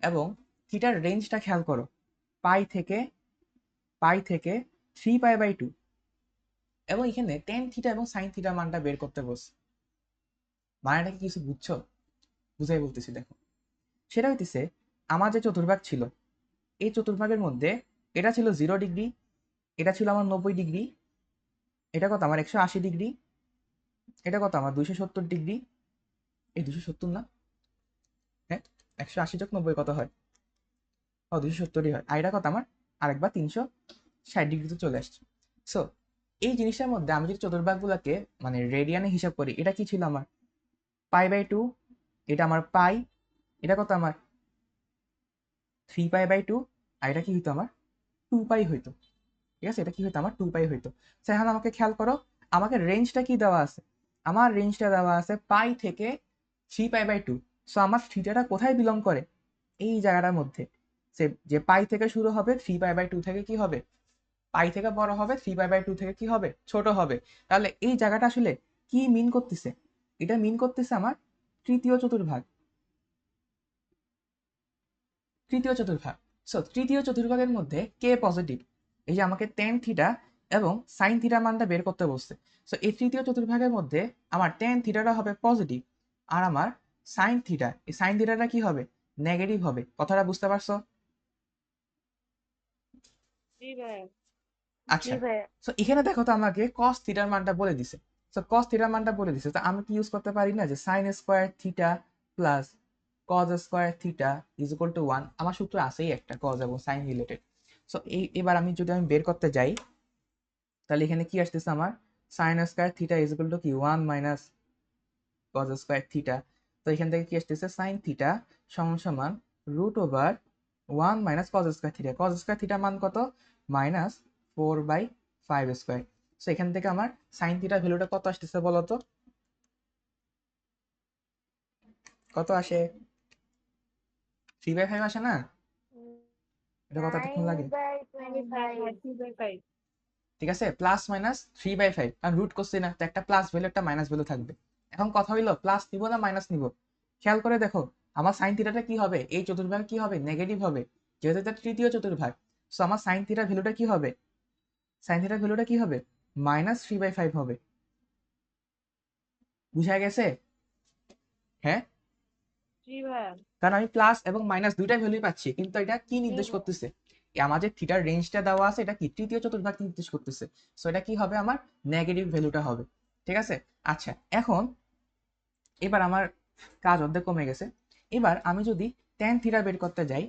এবং থিটার রেঞ্জটা খেয়াল করো, পাই থেকে 3π/2, এবং এখানে টেন থিটা এবং সাইন থিটার মানটা বের করতে বলছে। মানেটা কি কিছু বুঝছো? বুঝাই বলতেছি দেখো। সেটা হইতেছে, আমার যে চতুর্ভাগ ছিল, এই চতুর্ভাগের মধ্যে এটা ছিল 0 ডিগ্রি, এটা ছিল আমার 90 ডিগ্রি, এটা কত আমার 180 ডিগ্রি, এটা কত আমার 270 ডিগ্রি। এই 270 না, হ্যাঁ, 180 যোগ 90 কত হয়? ও, 270ই হয়। আর এটা কত আমার আরেকবার 360 ডিগ্রিতে চলে আসছে। সো এই জিনিসটার মধ্যে আমি যদি চতুর্ভাগগুলোকে মানে রেডিয়ানে হিসাব করি, এটা কি ছিল আমার? π/2। এটা আমার পাই, এটা কত আমার 3π/2। আর এটা কি হইতো আমার 2π হইতো। ঠিক আছে, এটা কি হইতো আমার 2π হইতো। তো এখন আমাকে খেয়াল করো, আমাকে রেঞ্জটা কি দেওয়া আছে? আমার রেঞ্জটা দেওয়া আছে পাই থেকে 3π/2। সো আমার থিটাটা কোথায় বিলং করে? এই জায়গাটার মধ্যে। সে যে পাই থেকে শুরু হবে, 3π/2 থেকে কি হবে? পাই থেকে বড় হবে, 3π/2 থেকে কি হবে? ছোট হবে। তাহলে এই জায়গাটা আসলে কি মিন করতেছে? এটা মিন করতেছে আমার তৃতীয় চতুর্ভাগ। তৃতীয় চতুর্ভাগ। সো তৃতীয় চতুর্ভাগের মধ্যে কে পজিটিভ? এই যে আমাকে টেন থিটা এবং সাইন থিটা মানটা বের করতে বলছে। সো এই তৃতীয় চতুর্ভাগের মধ্যে আমার টেন থিটাটা হবে পজিটিভ, আর আমার সাইন থিটা, এই সাইন থিটাটা কি হবে? নেগেটিভ হবে। কথাটা বুঝতে পারছো? জি ভাইয়া। আচ্ছা, ভাইয়া। সো এখানে দেখো তো আমাকে cos থিটার মানটা বলে দিছে। সো cos থিটার মানটা বলে দিছে, তো আমি কি ইউজ করতে পারি না যে sin square theta plus cos square theta is equal to 1। আমার সূত্র আছেই একটা cos এবং sin রিলেটেড। সো এবার আমি যদি বের করতে যাই, তাহলে এখানে কি আসতেছে আমার sin square theta is equal to কি 1 মাইনাস cos স্কয়ার থিটা। তো এখান থেকে কি আসতেছে sin থিটা সমান সমান root over 1 minus cos square theta. cos square theta মান কত? Minus 4/5 square. সো এখান থেকে আমার sin থিটা ভ্যালুটা কত আসতেছে বলো তো? কত আসে? 3/5 আসে না? এটা কতক্ষণ লাগে? 9/25। ঠিক আছে, প্লাস মাইনাস 3/5, কারণ রুট করছি না, তো একটা প্লাস ভ্যালু একটা মাইনাস ভ্যালু থাকবে। এখন কথা হইলো প্লাস নিব না মাইনাস নিব। খেয়াল করে দেখো আমার সাইন থিটাটা কি হবে, এই চতুর্ভাগ কি হবে? নেগেটিভ হবে, যেহেতু এটা তৃতীয় চতুর্ভাগ। সো আমার সাইন থিটার ভ্যালুটা কি হবে? সাইন থিটার ভ্যালুটা কি হবে? -3/5 হবে। বুঝা গেছে? হ্যাঁ, জি ভাইয়া। কারণ আমি প্লাস এবং মাইনাস দুইটাই ভ্যালু পাচ্ছি, কিন্তু এটা কি জি নির্দেশ ভাইয়া। করতেছে? আমার যে থিটার রেঞ্জটা দেওয়া আছে এটা কি তৃতীয় চতুর্ভাগ নির্দেশ করতেছে। সো এটা কি হবে? আমার নেগেটিভ ভ্যালুটা হবে। ঠিক আছে। আচ্ছা, এখন এবার আমার কাজ অর্ধেক কমে গেছে। এবার আমি যদি ট্যান থিটা বের করতে যাই,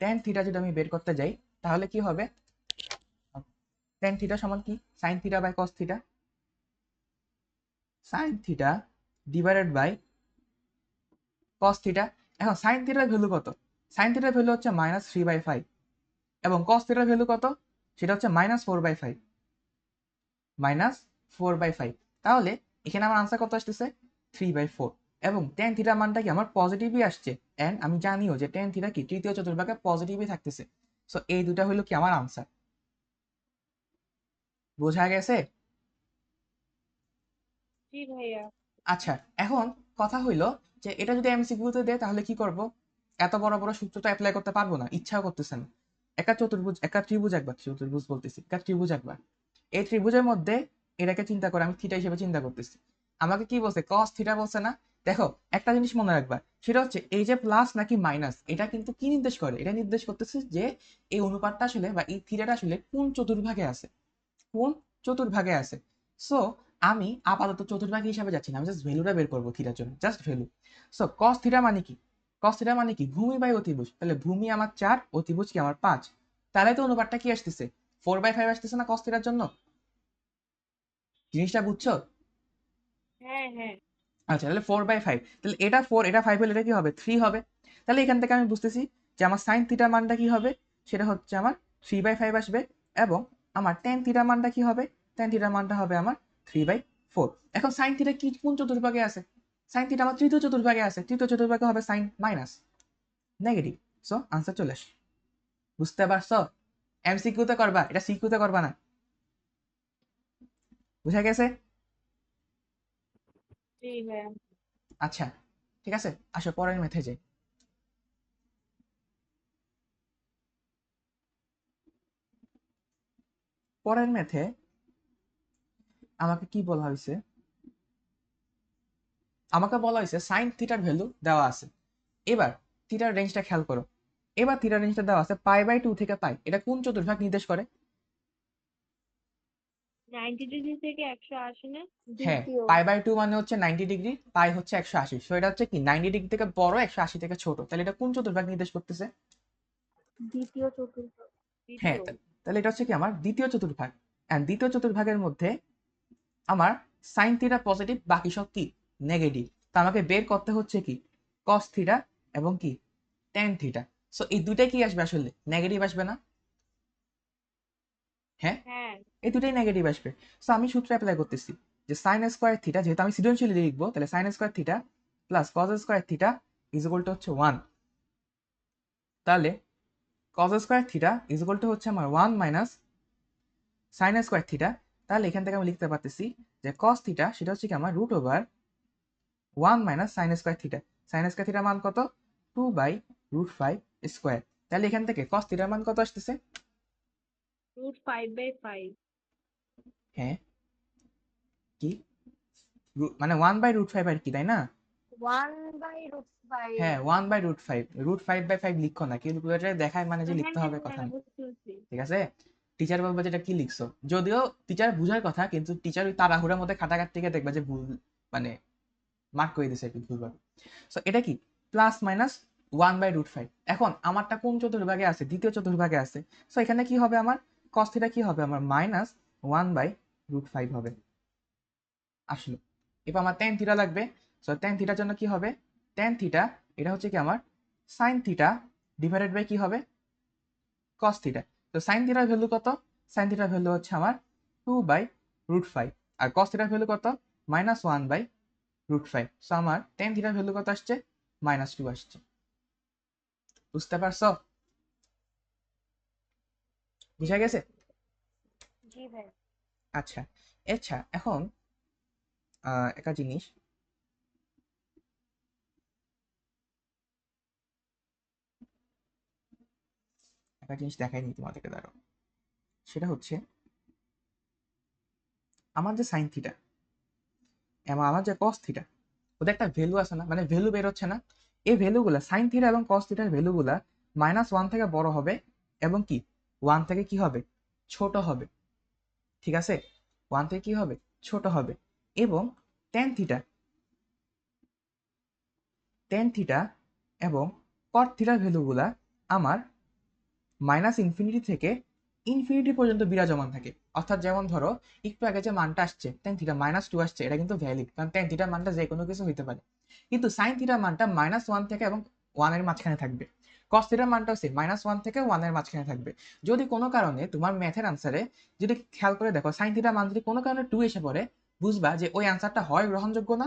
ট্যান থিটা যদি আমি বের করতে যাই, তাহলে কি হবে? ট্যান থিটা সমান কি? Sine theta by cos theta. Sine theta divided by cos theta. এখন সাইন থিটার ভ্যালু কত? সাইন থিটার ভ্যালু হচ্ছে -3/5, এবং কস থিটার ভ্যালু কত? সেটা হচ্ছে -4/5। -4/5। তাহলে এখানে আমার আনসার কত আসতেছে? 3/4। এবং ট্যান থিটার মানটা কি আমার পজিটিভই আসছে, এন্ড আমি জানিও যে ট্যান থিটা কি তৃতীয় চতুর্ভাগে পজিটিভই থাকতেছে। সো এই দুটা হইলো কি আমার আনসার। বোঝা গেছে? জি ভাইয়া। আচ্ছা, এখন কথা হইলো যে এটা যদি এমসিকিউতে দেয় তাহলে কি করব? এত বড় বড় সূত্র তো অ্যাপ্লাই করতে পারবো না, ইচ্ছাও করতেছে না। একটা ত্রিভুজ আঁকবা, চতুর্ভুজ বলতেছি, একটা ত্রিভুজ আঁকবা। এই ত্রিভুজের মধ্যে এটাকে চিন্তা করে, আমি থিটা হিসেবে চিন্তা করতেছি। আমাকে কি বলছে? কস থিটা বলছে না? দেখো একটা জিনিস মনে রাখবা, সেটা হচ্ছে এই যে প্লাস নাকি মাইনাস, এটা কিন্তু কি নির্দেশ করে? এটা নির্দেশ করতেছে যে এই অনুপাতটা আসলে বা এই থিটাটা আসলে কোন চতুর্ভাগে আছে, কোন চতুর্ভাগে আছে। সো আমি আপাতত চতুর্ভাগে হিসাবে যাচ্ছি না, আমি জাস্ট ভ্যালুটা বের করবো থিটার জন্য, জাস্ট ভ্যালু। সো কস থিটা মানে কি? কস থিটা মানে কি? ভূমি বাই অতিভুজ। তাহলে ভূমি আমার 4, অতিভুজ কি আমার 5। তাহলে তো অনুপাতটা কি আসতেছে? 4/5 আসতেছে না কস থিটার জন্য? জিনিসটা বুঝছো? হ্যাঁ হ্যাঁ। আচ্ছা, তাহলে 4/5, তাহলে এটা 4 এটা 5 হলে এটা কি হবে? 3 হবে। তাহলে এখান থেকে আমি বুঝতেছি যে আমার সাইন থিটার মানটা কি হবে? সেটা হচ্ছে আমার 3/5 আসবে। এবং আমার ট্যান থিটার মানটা কি হবে? ট্যান থিটার মানটা হবে আমার 3/4। এখন সাইন থিটা কি কোন চতুর্ভাগে আছে? সাইন থিটা আমার তৃতীয় চতুর্ভাগে আছে, তৃতীয় চতুর্ভাগে হবে sine minus negative. So answer চলে আসে। বুঝতে পারছো? এমসিকিউতে করবা, এটা সিকিউতে করবা না। বুঝা গেছে? জি ভাইয়া। আচ্ছা, ঠিক আছে, আসো পরের মেথে যাই। পরের মেথে আমাকে কি বলা হয়েছে? আমাকে বলা হয়েছে সাইন থিটার ভ্যালু দেওয়া আছে। এবার থিটার রেঞ্জটা খেয়াল করো। এবার থিটার রেঞ্জটা দেওয়া আছে π/2 থেকে পাই। এটা কোন চতুর্ভাগ নির্দেশ করে? 90 ডিগ্রি থেকে 180 না? হ্যাঁ, দ্বিতীয়। π/2 মানে হচ্ছে 90 ডিগ্রি, পাই হচ্ছে 180। সো এটা হচ্ছে কি 90 ডিগ্রি থেকে বড়, 180 থেকে ছোট। তাহলে এটা কোন চতুর্ভাগ নির্দেশ করতেছে? দ্বিতীয় চতুর্থ। হ্যাঁ, দ্বিতীয়। তাহলে এটা হচ্ছে কি আমার দ্বিতীয় চতুর্ভাগ। এন্ড দ্বিতীয় চতুর্ভাগের মধ্যে আমার সাইন থিটা পজিটিভ, বাকি সব কি নেগেটিভ। তা আমাকে বের করতে হচ্ছে কি কস থিটা এবং কি ট্যান থিটা। সো এই দুইটাই কি আসবে? আসলে নেগেটিভ আসবে না? হ্যাঁ, হ্যাঁ। এই দুটাই নেগেটিভ আসবে। সো আমি সূত্র অ্যাপ্লাই করতেছি যে সাইন স্কয়ার থিটা, যেহেতু আমি সৃজনশীল লিখবো, তাহলে sign square theta plus cause square theta is equal to হচ্ছে 1। তাহলে cause square theta is equal to হচ্ছে আমার 1 মাইনাস সাইন স্কয়ার থিটা। তাহলে এখান থেকে আমি লিখতে পারতেছি যে কস থিটা সেটা হচ্ছে কি আমার root over 1 minus sine square theta. Sine square থিটার মান কত? 2/√5 স্কয়ার। তাহলে এখান থেকে কস থিটার মান কত আসতেছে? √5/5। হ্যাঁ, কি মানে 1/√5 আর কি, তাই না? 1/√5। হ্যাঁ 1/√5, √5/5 লিখো না, ক্যালকুলেটরে দেখায় মানে যে হ্যাঁ লিখতে হ্যাঁ হবে কথা হ্যাঁ না, বুঝতে বুঝছি। ঠিক আছে? টিচার বলবে যেটা কি লিখছো, যদিও টিচার বুঝার কথা, কিন্তু টিচার ওই তাড়াহুড়ার মধ্যে খাটাখাট থেকে দেখবা যে ভুল, মানে মার্ক করে দিছে আর কি ভুলভাবে। সো এটা কি প্লাস মাইনাস 1/√5। এখন আমারটা কোন চতুর্ভাগে আছে, দ্বিতীয় চতুর্ভাগে আছে। সো এখানে কি হবে আমার cos থিটা, কি হবে আমার -1/√5 হবে আসলো। এবার আমার tan থিটা লাগবে। সো tan থিটার জন্য কি হবে, tan থিটা এটা হচ্ছে কি আমার sin থিটা ডিভাইডেড বাই কি হবে cos থিটা। তো sin থিটার ভ্যালু কত, sin থিটার ভ্যালু হচ্ছে আমার 2/√5, আর cos থিটার ভ্যালু কত -1/√5। সো আমার tan থিটার ভ্যালু কত আসছে -2 আসছে। বুঝতে পারছো? জি বুঝা ভাই। গেছে? জি ভাই। আচ্ছা, আচ্ছা এখন একটা জিনিস, একটা জিনিস দেখাই নি তোমাদেরকে, দাঁড়াও। সেটা হচ্ছে আমার যে সাইন থিটা এবং আমার যে কস থিটা, ওদের একটা ভ্যালু আছে না, মানে ভ্যালু বের হচ্ছে না। এই ভ্যালুগুলা সাইন থিটা এবং কস থিটার ভ্যালুগুলা -1 থেকে বড় হবে, এবং কি 1 থেকে কি হবে ছোট হবে, ঠিক আছে? 1 থেকে কি হবে ছোট হবে। এবং ট্যান থিটা, ট্যান থিটা এবং কট থিটার ভ্যালুগুলা আমার -ইনফিনিটি থেকে ইনফিনিটি পর্যন্ত বিরাজমান থাকে। অর্থাৎ যেমন ধরো একটু আগে যে মানটা আসছে tan থিটা -2 আসছে, এটা কিন্তু ভ্যালিড, কারণ tan থিটার মানটা যে কোনো কিছু হইতে পারে। কিন্তু sin থিটার মানটা -1 থেকে এবং 1 এর মাঝখানে থাকবে। cos থিটার মানটাও সেম, -1 থেকে 1 এর মাঝখানে থাকবে। যদি কোনো কারণে তোমার ম্যাথের আনসারে যদি খেয়াল করে দেখো sin থিটার মান যদি কোনো কারণে 2 এসে পড়ে, বুঝবা যে ওই আনসারটা হয় গ্রহণযোগ্য না,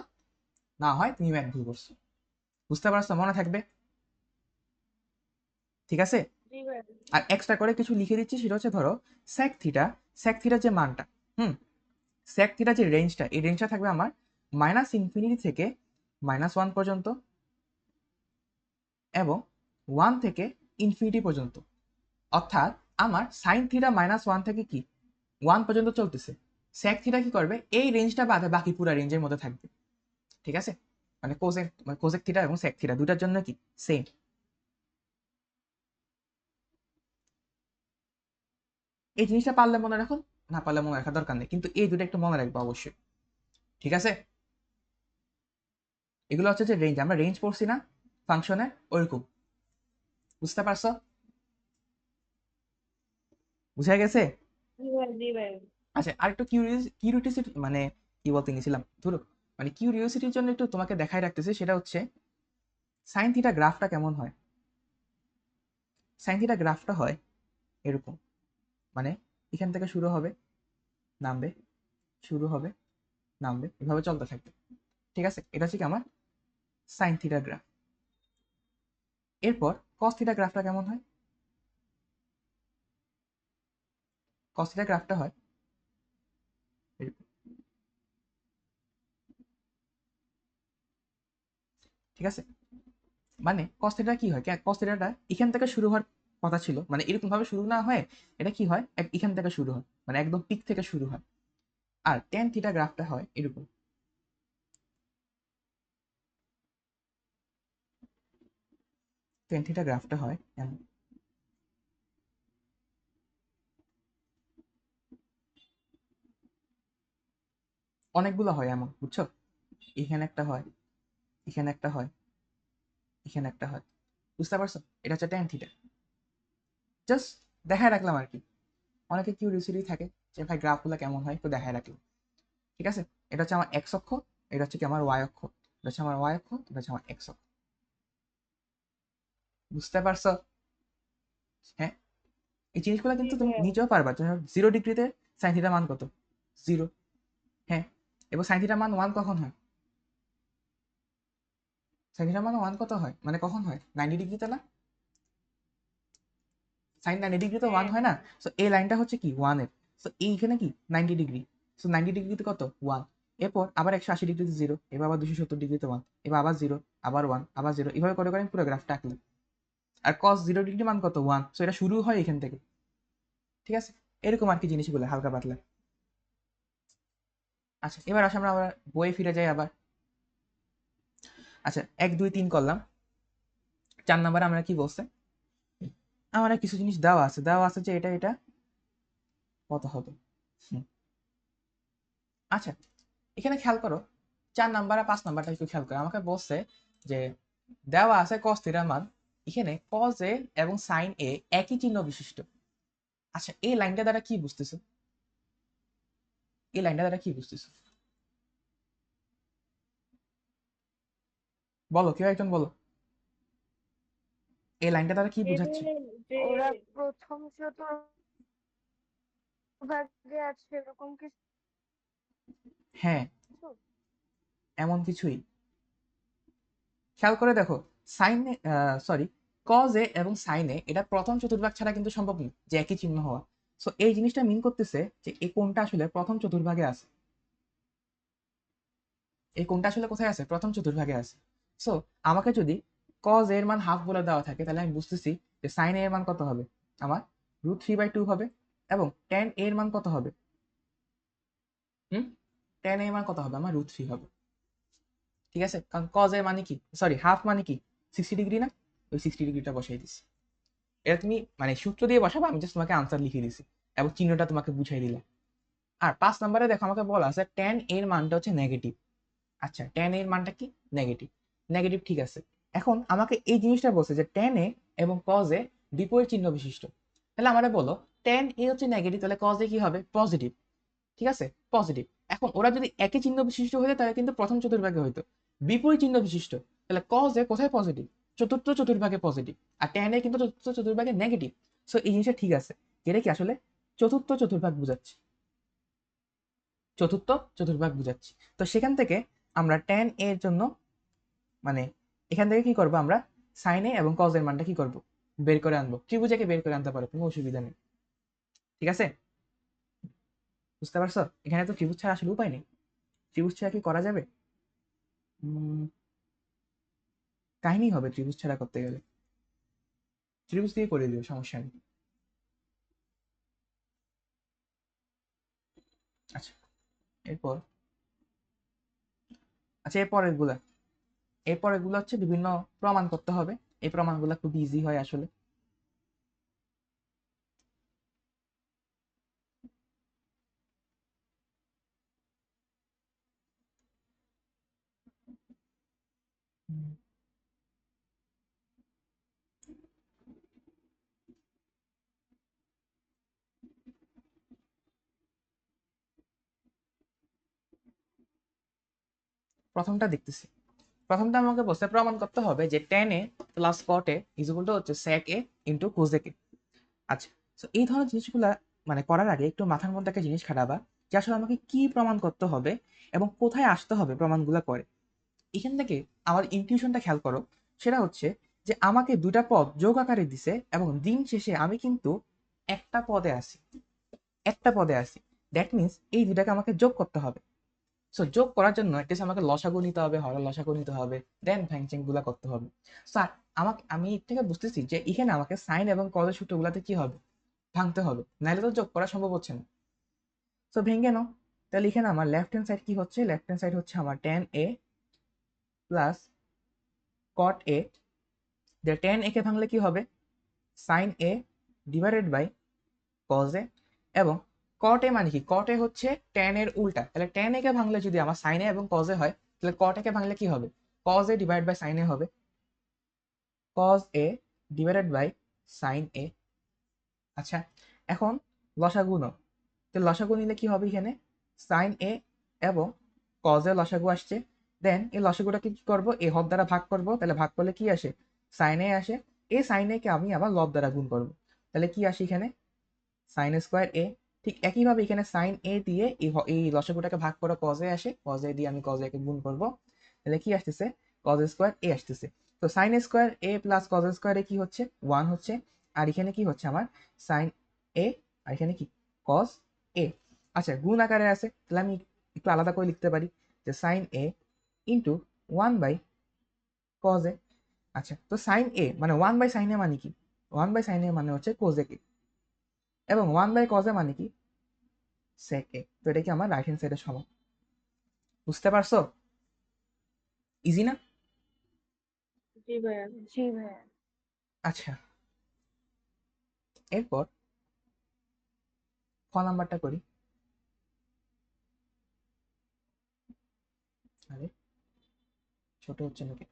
না হয় তুমি ম্যাথ ভুল করছো। বুঝতে পারছো? মনে থাকবে, ঠিক আছে? জি ভাই। আর এক্সট্রা করে কিছু লিখে দিচ্ছি, সেটা হচ্ছে ধরো sec থিটা, sec থিটার যে মানটা, হুম, sec থিটার যে রেঞ্জটা, এই রেঞ্জটা থাকবে আমার -ইনফিনিটি থেকে -1 পর্যন্ত, এবং 1 থেকে ইনফিনিটি পর্যন্ত। অর্থাৎ আমার সাইন থিটা -1 থেকে কি 1 পর্যন্ত চলতেছে, sec থিটা কি করবে এই রেঞ্জটা বাদে বাকি পুরো রেঞ্জের মধ্যে থাকবে, ঠিক আছে? মানে কোসেক থিটা এবং sec থিটা দুটার জন্য কি সেম। এই জিনিসটা পারলে মনে রাখুন, না পারলে মনে রাখার দরকার নেই, কিন্তু এই দুটো একটু মনে রাখবো অবশ্যই, ঠিক আছে? এগুলো হচ্ছে যে রেঞ্জ, আমরা রেঞ্জ পড়ছি না ফাংশনে, ওইরকম। বুঝতে পারছো? বুঝা গেছে? জি ভাই। জি ভাই। আচ্ছা, আর একটু কিউরিওসিটি, মানে কি বলতে নিয়েছিলাম ধরো, মানে কিউরিওসিটির জন্য একটু তোমাকে দেখাই রাখতেছি, সেটা হচ্ছে সাইন থিটা গ্রাফটা কেমন হয়। সাইন থিটা গ্রাফটা হয় এরকম, মানে এখান থেকে শুরু হবে, নামবে, শুরু হবে, নামবে, এভাবে চলতে থাকবে, ঠিক আছে? এটা হচ্ছে কি আমার সাইন থিটা গ্রাফ। এরপর কস থিটা গ্রাফটা কেমন হয়, কস থিটা গ্রাফটা হয় এরকম, ঠিক আছে? মানে cos থিটা কি হয়, cos থিটাটা এখান থেকে শুরু হওয়ার কথা ছিল, মানে এরকম ভাবে শুরু না হয়, এটা কি হয় এখান থেকে শুরু হয়, মানে একদম পিক থেকে শুরু হয়। আর tan থিটা গ্রাফটা হয় এরকম, tan থিটা গ্রাফটা হয় এমন। অনেকগুলো হয় এমন, বুঝছো? এখানে একটা হয়, এখানে একটা হয়, এখানে একটা হয়। বুঝতে পারছো? এটা হচ্ছে tan থিটা। জাস্ট দেখায় রাখলাম আর কি, অনেকে কিউরিওসিটি থাকে যে ভাই গ্রাফগুলো কেমন হয়, একটু দেখায় রাখলাম, ঠিক আছে? এটা হচ্ছে আমার এক্স অক্ষ, এটা হচ্ছে কি আমার ওয়াই অক্ষ, এটা হচ্ছে আমার ওয়াই অক্ষ, এটা হচ্ছে আমার এক্স অক্ষ। বুঝতে পারছো? হ্যাঁ, এই জিনিসগুলো জি কিন্তু তুমি ভাই। নিজেও পারবা। 0 ডিগ্রিতে সাইন থিটার মান কত, 0। হ্যাঁ, এবং সাইন থিটার মান 1 কখন হয়, সাইন থিটার মান 1 কত হয়, মানে কখন হয় 90 ডিগ্রিতে না, সাইন 90 ডিগ্রিতে 1 হ্যাঁ হয় না। হ্যাঁ। সো এই লাইনটা হচ্ছে কি 1 এর, সো এইখানে কি 90 ডিগ্রি, সো 90 ডিগ্রিতে কত 1। এরপর আবার 180 ডিগ্রিতে 0, এবার আবার 270 ডিগ্রিতে 1, এবার আবার 0, আবার 1, আবার 0, এভাবে করে করে আমি পুরো গ্রাফটা আঁকলাম। আর cos 0 ডিগ্রি মান কত 1, সো এটা শুরু হয় এখান থেকে, ঠিক আছে? এরকম আর কি জিনিসগুলো হালকা পাতলা। আচ্ছা, এবার আসে আমরা আবার বইয়ে ফিরে যাই আবার। আচ্ছা 1 2 3 করলাম। 4 নাম্বারে আমরা কি বলছে, আমার কিছু জিনিস দেওয়া আছে যে এটা এটা কত হবে। হুম, আচ্ছা এখানে খেয়াল করো 4 নাম্বার আর 5 নাম্বারটা একটু খেয়াল করো। আমাকে বলছে যে দেওয়া আছে cos থিটার মান, এখানে cos a এবং sin a একই চিহ্ন বিশিষ্ট। আচ্ছা এই লাইনটা দ্বারা কি বুঝতেছো, এই লাইনটা দ্বারা কি বুঝতেছো বলো, কেউ একজন বলো এই লাইনটা দ্বারা কি বুঝাচ্ছে। যে ওরা প্রথম চতুর্ভাগে আছে এরকম কিছু। হ্যাঁ এমন কিছুই। খেয়াল করে দেখো সাইন সরি কজ এ এবং সাইন এ এটা প্রথম চতুর্ভাগ ছাড়া কিন্তু সম্ভব নয় যে একই চিহ্ন হওয়া। সো এই জিনিসটা মিন করতেছে যে এই কোণটা আসলে প্রথম চতুর্ভাগে আছে, এই কোণটা আসলে কোথায় আছে, প্রথম চতুর্ভাগে আছে। সো আমাকে যদি কজ এর মান হাফ বলে দেওয়া থাকে তাহলে আমি বুঝতেছি যে সাইন এর মান কত হবে, আমার √3/2 হবে। এবং ট্যান এর মান কত হবে, ট্যান এর মান কত হবে, আমার √3 হবে। ঠিক আছে, কারণ কজ এর মানে কি, সরি হাফ মানে কি 60 ডিগ্রি না, ওই 60 ডিগ্রিটা বসাই দিছি। এটা তুমি মানে সূত্র দিয়ে বসাবো, আমি জাস্ট তোমাকে আনসার লিখে দিছি এবং চিহ্নটা তোমাকে বুঝাই দিলাম। আর 5 নম্বরে দেখো আমাকে বলা আছে ট্যান এর মানটা হচ্ছে নেগেটিভ। আচ্ছা ট্যান এর মানটা কি, নেগেটিভ। নেগেটিভ ঠিক আছে, এখন আমাকে এই জিনিসটা বলছে যে ট্যান এ এবং কজ এ বিপরীত চিহ্ন বিশিষ্ট। তাহলে আমারে বলো ট্যান এ হচ্ছে নেগেটিভ, তাহলে কজ এ কি হবে, পজিটিভ। ঠিক আছে, পজিটিভ। এখন ওরা যদি একই চিহ্ন বিশিষ্ট হইতো তাহলে কিন্তু প্রথম চতুর্ভাগে হইতো, বিপরীত চিহ্ন বিশিষ্ট তাহলে কজ এ কোথায় পজিটিভ, চতুর্থ চতুর্ভাগে পজিটিভ, আর ট্যান এ কিন্তু চতুর্থ চতুর্ভাগে নেগেটিভ। সো এই জিনিসটা ঠিক আছে, এটা কি আসলে চতুর্থ চতুর্ভাগ বুঝাচ্ছে, চতুর্থ চতুর্ভাগ বুঝাচ্ছে। তো সেখান থেকে আমরা ট্যান এর জন্য মানে এখান থেকে কি করবো, আমরা সাইন এ এবং কজ এর মানটা কি করব, বের করে আনবো। ত্রিভুজাকে বের করে আনতে পারো, কোনো অসুবিধা নেই। ঠিক আছে, বুঝতে পারছো, এখানে তো ত্রিভুজ ছাড়া আসলে উপায় নেই। ত্রিভুজ ছাড়া কি করা যাবে, কাহিনী হবে ত্রিভুজ ছাড়া করতে গেলে, ত্রিভুজ দিয়ে করে দিও, সমস্যা নেই। আচ্ছা এরপর, আচ্ছা এরপরের গুলো হচ্ছে বিভিন্ন প্রমাণ করতে হবে। এই প্রমাণগুলো খুব ইজি হয় আসলে। হুম, প্রথমটা দেখতেছি। প্রথমটা আমাকে বলছে প্রমাণ করতে হবে যে tan a plus cot a is equal to হচ্ছে sec a into cos a। আচ্ছা, তো এই ধরনের জিনিসগুলা মানে করার আগে একটু মাথার মধ্যে একটা জিনিস খাটাবা যে আসলে আমাকে কি প্রমাণ করতে হবে এবং কোথায় আসতে হবে প্রমাণগুলো করে। এখান থেকে আমার ইনটিউশনটা খেয়াল করো, সেটা হচ্ছে যে আমাকে দুটা পদ যোগ আকারে দিছে এবং দিন শেষে আমি কিন্তু একটা পদে আছি, একটা পদে আছি। দ্যাট মিনস এই দুটাকে আমাকে যোগ করতে হবে। সো যোগ করার জন্য অ্যাটলিস্ট আমাকে লসাগু নিতে হবে, হর লসাগু নিতে হবে, দেন ফ্যাংচিং গুলা করতে হবে। স্যার আমি এর থেকে বুঝতেছি যে এখানে আমাকে সাইন এবং কজের সূত্রগুলাতে কি হবে, ভাঙতে হবে, নাহলে তো যোগ করা সম্ভব হচ্ছে না। সো ভেঙে নাও। তাহলে এখানে আমার লেফট হ্যান্ড সাইড কি হচ্ছে, লেফট হ্যান্ড সাইড হচ্ছে আমার tan a plus cot a। tan a কে ভাঙলে কি হবে, sine a divided by cos a। এবং cot a মানে কি, cot a হচ্ছে tan এর উল্টা, তাহলে tan a কে ভাঙলে যদি আমার sin a এবং cos a হয়, তাহলে cot a কে ভাঙলে কি হবে, cos a divide by sin a হবে, cos a divided by sin a। আচ্ছা এখন লসাগু নাও, তো লসাগু নিলে কি হবে, এখানে sin a এবং cos a লসাগু আসছে। দেন এই লসাগুটাকে কি করব, এ হর দ্বারা ভাগ করব, তাহলে ভাগ করলে কি আসে, sin a আসে। এই sin a কে আমি আবার লব দ্বারা গুণ করব, তাহলে কি আসে এখানে সাইন স্কোয়ার এ। ঠিক একইভাবে এখানে সাইন এ দিয়ে এই লসাগুটাকে ভাগ করে cos a আসে, cos a দিয়ে আমি cos a কে গুণ করব, তাহলে কি আসতেছে, cos স্কোয়ার এ আসতেছে। তো sine square A plus cos square A কি হচ্ছে, 1 হচ্ছে। আর এখানে কি হচ্ছে আমার সাইন এ, আর এখানে কি cos a। আচ্ছা গুণ আকারে আছে, তাহলে আমি একটু আলাদা করে লিখতে পারি যে sign A into 1/cos a। আচ্ছা তো সাইন এ মানে 1/sin a মানে কি, 1/sin a মানে হচ্ছে cos a কে, এবং 1/cos a মানে কি sec a। তো এটা কি আমার রাইট হ্যান্ড সাইডের সমান, বুঝতে পারছো, ইজি না। জি ভাইয়া। জি ভাইয়া। আচ্ছা, এরপর খ নাম্বারটা করি। আরে ছোট হচ্ছে নাকি?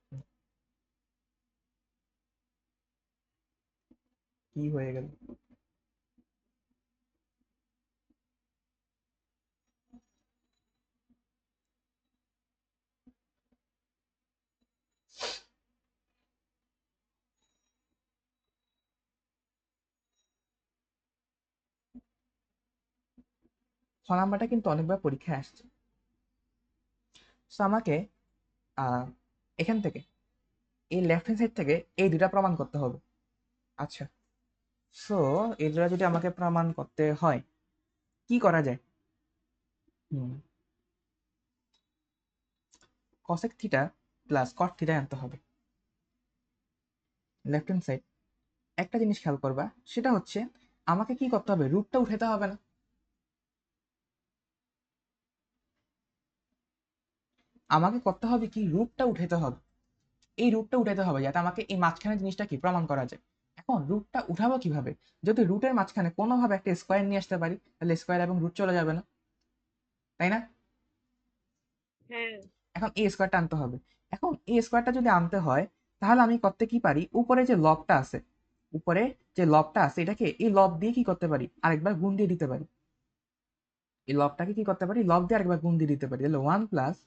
কি হয়ে গেল? খ নাম্বারটা কিন্তু অনেকবার পরীক্ষায় আসছে। তো আমাকে আহ, এখান থেকে এই লেফট হ্যান্ড সাইড থেকে এই দুটা প্রমাণ করতে হবে। আচ্ছা, সো এই দুটা যদি আমাকে প্রমাণ করতে হয়, কি করা যায়? Hmm, cosec theta plus cot theta আনতে হবে লেফট হ্যান্ড সাইড। একটা জিনিস খেয়াল করবা, সেটা হচ্ছে আমাকে কি করতে হবে, রুটটা উঠাতে হবে না? আমাকে করতে হবে কি, রুটটা উঠাতে হবে। এই রুটটা উঠাতে হবে যাতে আমাকে এই মাঝখানে জিনিসটা কি প্রমাণ করা যায়। এখন রুটটা উঠাবো কিভাবে? যদি রুটের মাঝখানে কোনোভাবে একটা স্কোয়ার নিয়ে আসতে পারি, তাহলে স্কোয়ার এবং রুট চলে যাবে না, তাই না? হ্যাঁ। এখন এই স্কোয়ারটা আনতে হবে। এখন এই স্কোয়ারটা যদি আনতে হয়, তাহলে আমি করতে কি পারি, উপরে যে লবটা আছে, উপরে যে লবটা আছে এটাকে এই লব দিয়ে কি করতে পারি, আরেকবার গুণ দিয়ে দিতে পারি। এই লবটাকে কি করতে পারি, লব দিয়ে আরেকবার গুণ দিয়ে দিতে পারি, তাহলে 1 প্লাস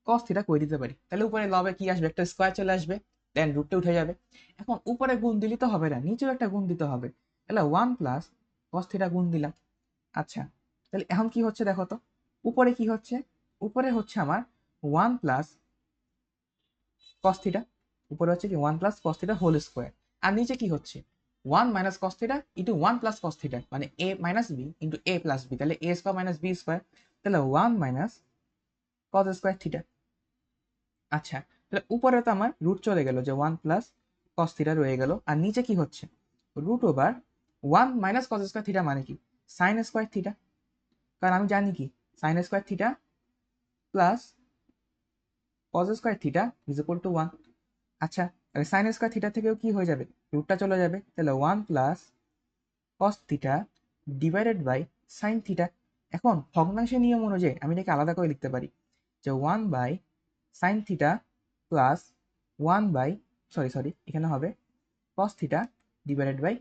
কস থিটা করে দিতে পারি। তাহলে উপরে লবে কি আসবে, একটা স্কোয়ার চলে আসবে, দেন রুটটা উঠে যাবে। এখন উপরে গুণ দিলে তো হবে না, নিচেও একটা গুণ দিতে হবে। তাহলে 1 প্লাস কস থিটা গুণ দিলাম। আচ্ছা, তাহলে এখন কি হচ্ছে দেখো তো, উপরে কি হচ্ছে, উপরে হচ্ছে আমার 1 প্লাস কস থিটা, উপরে হচ্ছে কি 1 plus cos theta whole square. আর নিচে কি হচ্ছে, 1 minus cos theta into 1 plus cos theta, মানে A minus B into A plus B, তাহলে A square minus B square, তাহলে 1 মাইনাস কস স্কোয়ার থিটা। আচ্ছা, তাহলে উপরে তো আমার রুট চলে গেল, যে 1 প্লাস কস থিটা রয়ে গেল, আর নিচে কি হচ্ছে, root over 1 minus cos square theta, মানে কি সাইন স্কোয়ার থিটা। কারণ আমি জানি কি, sine square theta plus cos square theta is equal to 1। আচ্ছা, তাহলে সাইন স্কোয়ার থিটা থেকেও কি হয়ে যাবে, রুটটা চলে যাবে, তাহলে 1 plus cos theta divided by sine theta. এখন ভগ্নাংশের নিয়ম অনুযায়ী আমি এটাকে আলাদা করে লিখতে পারি, যে 1/সাইন থিটা প্লাস 1 বাই, সরি এখানে হবে cos theta divided by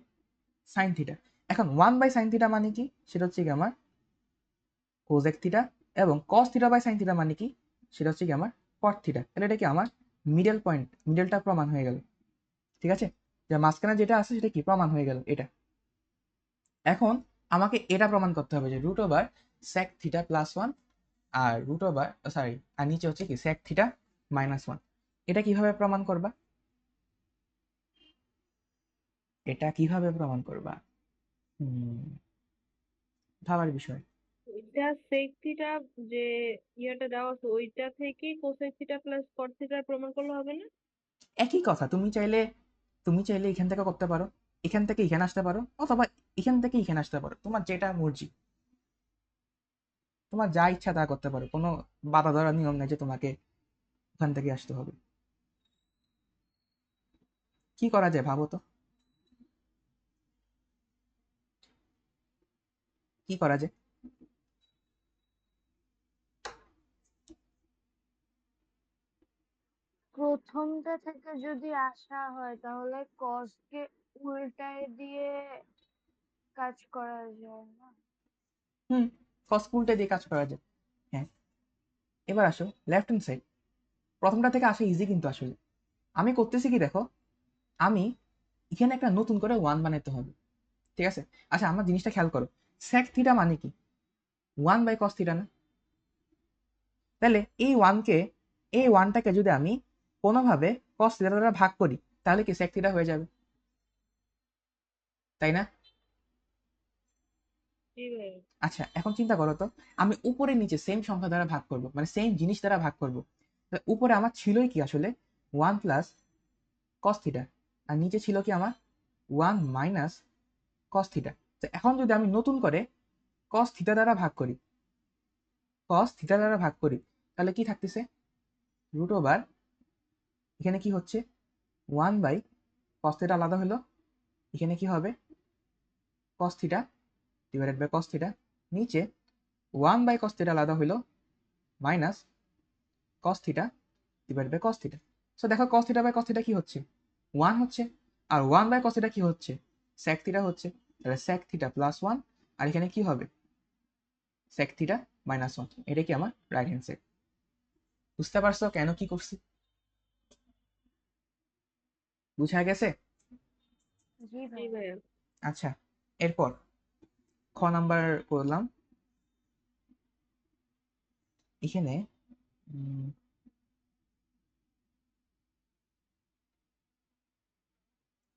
sine theta. এখন 1/সাইন থিটা মানে কি, সেটা হচ্ছে কি আমার কোজেক থিটা, এবং cos theta by sine theta মানে কি, সেটা হচ্ছে কি আমার কট থিটা। তাহলে এটা কি আমার মিডল পয়েন্ট, মিডলটা প্রমাণ হয়ে গেল। ঠিক আছে, যে মাঝখানে যেটা আছে সেটা কি প্রমাণ হয়ে গেল এটা। এখন আমাকে এটা প্রমাণ করতে হবে যে root over sec theta plus 1 আর রুট ওভার, সরি, আর নিচে হচ্ছে কি সেক থিটা মাইনাস 1। এটা কিভাবে প্রমাণ করবা, এটা কিভাবে প্রমাণ করবা? ভাবার বিষয়। ওইটা sec theta যে ইয়েটা দেওয়া আছে ওইটা থেকে cosec theta plus cot theta প্রমাণ করলে হবে না? একই কথা, তুমি চাইলে এখান থেকে করতে পারো, এখান থেকে এখানে আসতে পারো, অথবা এখান থেকে এখানে আসতে পারো, তোমার যেটা মর্জি, তোমার যা ইচ্ছা তা করতে পারো, কোনো বাধা ধরার নিয়ম নেই যে তোমাকে ওখান থেকে আসতে হবে। কি করা যায় ভাবো তো, কি করা যায়? প্রথমটা থেকে যদি আসা হয় তাহলে কসকে উল্টায় দিয়ে কাজ করা যায় না? হুম, কস উল্টে দিয়ে কাজ করা যায়। হ্যাঁ, এবার আসো লেফট হ্যান্ড সাইড, প্রথমটা থেকে আসা ইজি কিন্তু আসলে। আমি করতেছি কি দেখো, আমি এখানে একটা নতুন করে 1 বানাতে হবে। ঠিক আছে, আচ্ছা আমার জিনিসটা খেয়াল করো, sec থিটা মানে কি 1/cos থিটা না? তাহলে এই ওয়ানটাকে যদি আমি কোনোভাবে cos থিটা দ্বারা ভাগ করি, তাহলে কি sec থিটা হয়ে যাবে, তাই না? জি ভাই। আচ্ছা, এখন চিন্তা করো তো, আমি উপরে নিচে সেম সংখ্যা দ্বারা ভাগ করব, মানে সেম জিনিস দ্বারা ভাগ করব। উপরে আমার ছিলই কি আসলে 1 প্লাস cos থিটা, আর নিচে ছিল কি আমার 1 মাইনাস cos থিটা। তো এখন যদি আমি নতুন করে cos থিটা দ্বারা ভাগ করি, তাহলে কি থাকতেছে, রুট ওভার, এখানে কি হচ্ছে ওয়ান বাই কস থিটা আলাদা হলো, এখানে কি হবে cos theta divided by cos theta, নিচে ওয়ান বাই কস থিটা আলাদা হলো minus cos theta divided by cos theta. So দেখো cos theta by cos theta কি হচ্ছে, ওয়ান হচ্ছে, আর ওয়ান বাই কস থিটা কি হচ্ছে, sec থিটা হচ্ছে। তাহলে sec থিটা প্লাস ওয়ান, আর এখানে কি হবে sec থিটা মাইনাস ওয়ান। এটা কি আমার রাইট হ্যান্ড সাইড। বুঝতে পারছো কেন কি করছি? বুঝা গেছে? জি জি ভাই। ভাইয়া। আচ্ছা, এরপর খ নাম্বার করলাম। এখানে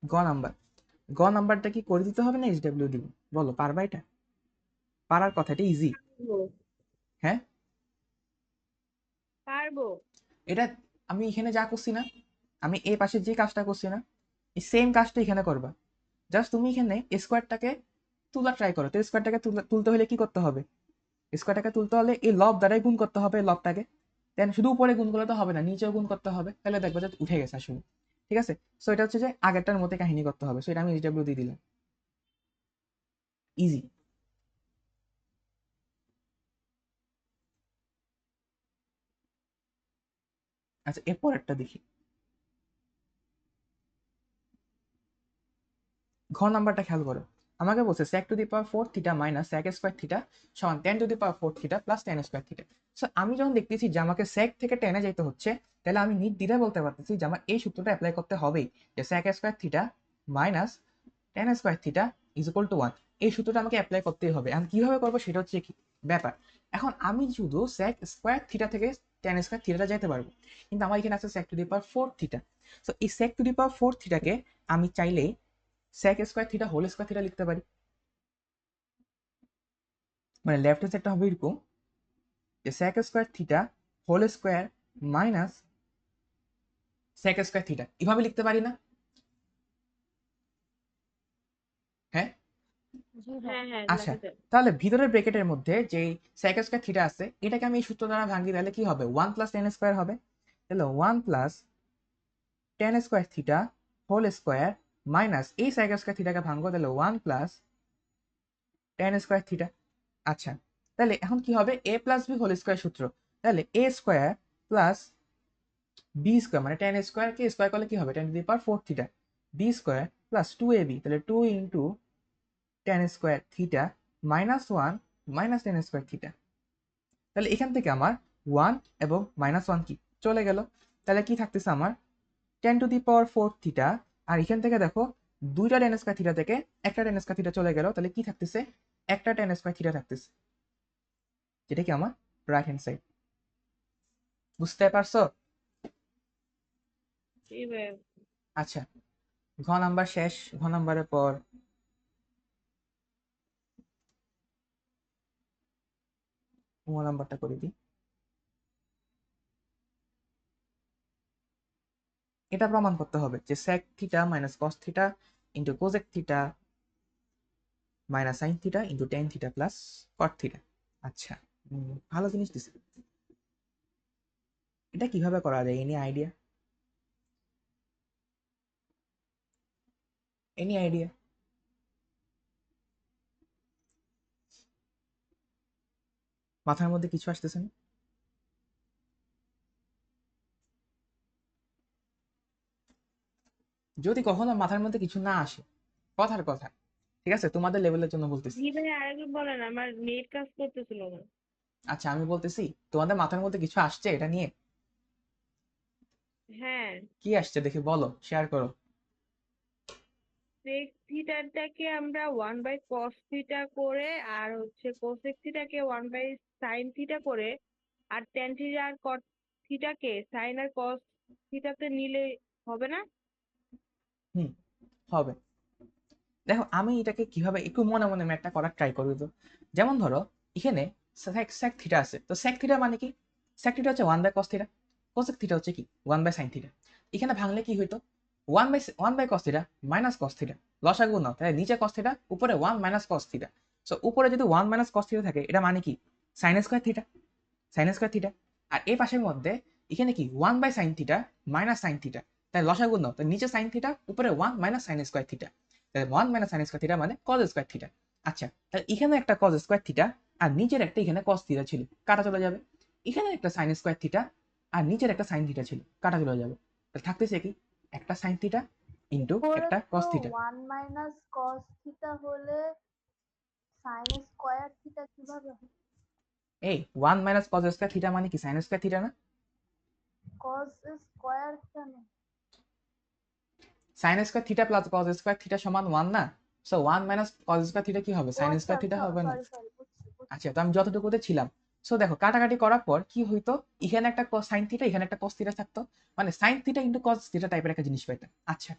গ নাম্বার, গ নাম্বারটা কি করে দিতে হবে না SW দিব? বলো পারবা এটা? পারার কথা, এটা ইজি। পারবো। হ্যাঁ, পারবো। এটা আমি এখানে যা করছি না, আমি এই পাশে যে কাজটা করছি না, এই সেম কাজটা এখানে করবা। জাস্ট তুমি এখানে স্কোয়ারটাকে তোলা ট্রাই করো। তো স্কোয়ারটাকে তুলতে হলে কি করতে হবে? স্কোয়ারটাকে তুলতে হলে এই লব দ্বারাই গুণ করতে হবে লবটাকে। দেন শুধু উপরে গুণ করলে তো হবে না, নিচেও গুণ করতে হবে, তাহলে দেখবে যে উঠে গেছে আসলে। ঠিক আছে, সো এটা হচ্ছে যে আগেরটার মধ্যে কাহিনী করতে হবে। সো এটা আমি SW দিয়ে দিলাম, ইজি। আচ্ছা, এরপর একটা দেখি, ঘ নাম্বারটা খেয়াল করো। আমাকে বলছে sec to the power 4 theta minus sec square theta সমান tan to the power 4 theta plus tan square theta. So আমি যখন দেখতেছি যে আমাকে sec থেকে tan এ যেতে হচ্ছে, তাহলে আমি নির্দ্বিধায় বলতে পারতেছি যে আমার এই সূত্রটা অ্যাপ্লাই করতে হবেই, যে sec square theta minus tan square theta is equal to 1। এই সূত্রটা আমাকে অ্যাপ্লাই করতেই হবে। আমি কিভাবে করবো সেটা হচ্ছে কি ব্যাপার। এখন আমি শুধু sec স্কয়ার থিটা থেকে tan স্কয়ার থিটাটা যেতে পারবো, কিন্তু আমার এখানে আছে sec to the power 4 theta. So এই sec টু দি পাওয়ার 4 থিটাকে আমি চাইলেই sec square theta whole square theta লিখতে পারি। মানে লেফট হ্যান্ড সাইডটা হবে এরকম, যে sec square theta whole square minus sec square theta, এভাবে লিখতে পারি না? হ্যাঁ, জি ভাই। হ্যাঁ হ্যাঁ আচ্ছা, লেখা যায়। তাহলে ভিতরের ব্র্যাকেটের মধ্যে যে sec স্কয়ার থিটা আছে, এটাকে আমি এই সূত্র দ্বারা ভাঙি, তাহলে কি হবে 1 প্লাস tan স্কয়ার হবে। তাহলে 1 plus tan square theta whole square minus এই sec স্কয়ার থিটাকে ভাঙবো, তাহলে 1 প্লাস tan স্কয়ার থিটা। আচ্ছা, তাহলে এখন কি হবে a plus B whole square সূত্র, তাহলে a square plus b square মানে tan স্কয়ার কে স্কয়ার করলে কি হবে tan to the power 4 theta, b square plus 2ab, তাহলে 2 into tan square theta minus 1 minus tan square theta. তাহলে এখান থেকে আমার 1 এবং মাইনাস 1 কি চলে গেল, তাহলে কি থাকতেছে আমার tan to the power 4 theta, আর এখান থেকে দেখো দুইটা tan স্কয়ার থিটা থেকে একটা tan স্কয়ার থিটা চলে গেল, তাহলে কি থাকতেছে একটা tan স্কয়ার থিটা থাকতেছে, যেটা কি আমার রাইট হ্যান্ড সাইড। বুঝতে পারছো? জি ভাইয়া। আচ্ছা, ঘ নাম্বার শেষ। ঘ নাম্বারের পর ও নাম্বারটা করে দিই। এটা প্রমাণ করতে হবে যে sec theta minus cos theta into কোজেক theta minus sine theta into tan theta plus cot theta. আচ্ছা, ভালো জিনিস দিছে। এটা কিভাবে করা যায়, এনি আইডিয়া? Any idea? মাথার মধ্যে কিছু আসতেছে না? যদি কখনো মাথার মধ্যে কিছু না আসে, কথার কথা, ঠিক আছে, তোমাদের লেভেলের জন্য বলতেছি। জি ভাইয়া আরেকবার বলেন, আমার নেট কাজ করতেছিল না। আচ্ছা, আমি বলতেছি তোমাদের মাথার মধ্যে কিছু আসছে এটা নিয়ে? হ্যাঁ, কি আসছে দেখি বলো, শেয়ার করো। সেক থিটাটাকে আমরা 1/cos থিটা করে, আর হচ্ছে কোসেক থিটাকে 1/sin থিটা করে, আর ট্যান থিটা আর কট থিটাকে সাইন আর কস থিটাতে নিলে হবে না? হুম, হবে। দেখো আমি এটাকে কিভাবে একটু মনে মনে ম্যাথটা করার ট্রাই করবো তো। যেমন ধরো এখানে sec থিটা আছে, তো sec থিটা মানে কি? sec থিটা হচ্ছে 1/cos থিটা, cosec থিটা হচ্ছে কি 1/sin থিটা। এখানে ভাঙলে কি হইতো 1/cos theta minus cos theta, লসাগু নাও, তাহলে নিচে cos থিটা উপরে 1 মাইনাস cos থিটা। সো উপরে যদি 1 মাইনাস cos থিটা থাকে, এটা মানে কি sin square theta, sin square theta. আর এই পাশের মধ্যে এখানে কি 1/sin theta minus sin theta, তাই লসাগু নাও, তাই নিচে সাইন থিটা, উপরে 1 মাইনাস সাইন স্কোয়ার থিটা, তাহলে 1 মাইনাস সাইন স্কোয়ার থিটা মানে কজ স্কোয়ার থিটা। আচ্ছা, তাহলে এখানে একটা কজ স্কোয়ার থিটা আর নিচের একটা এখানে কস থিটা ছিল, কাটা চলে যাবে। এখানে একটা সাইন স্কোয়ার থিটা আর নিচের একটা সাইন থিটা ছিল, কাটা চলে যাবে। তাহলে থাকতেছে কি, একটা সাইন থিটা ইন্টু উপরে একটা তো cos theta. 1 minus cos theta হলে সাইন স্কোয়ার থিটা কিভাবে হয়? এই 1 মাইনাস কজ স্কোয়ার থিটা মানে কি সাইন স্কোয়ার থিটা না? কস স্কোয়ার কেন? Sign square theta plus cos square theta সমান 1 না? So 1 minus cos square theta কি হবে, ও সাইন আচ্ছা, স্কোয়ার থিটা হবে না? সরি সরি, বুঝছি বুঝছি। আচ্ছা, তো আমি যতটুকুতে ছিলাম। সো দেখো কাটাকাটি করার পর কি হইতো, এখানে একটা সাইন থিটা এখানে একটা কস থিটা থাকতো, মানে sine theta into cos theta টাইপের একটা জিনিস পাইতাম। আচ্ছা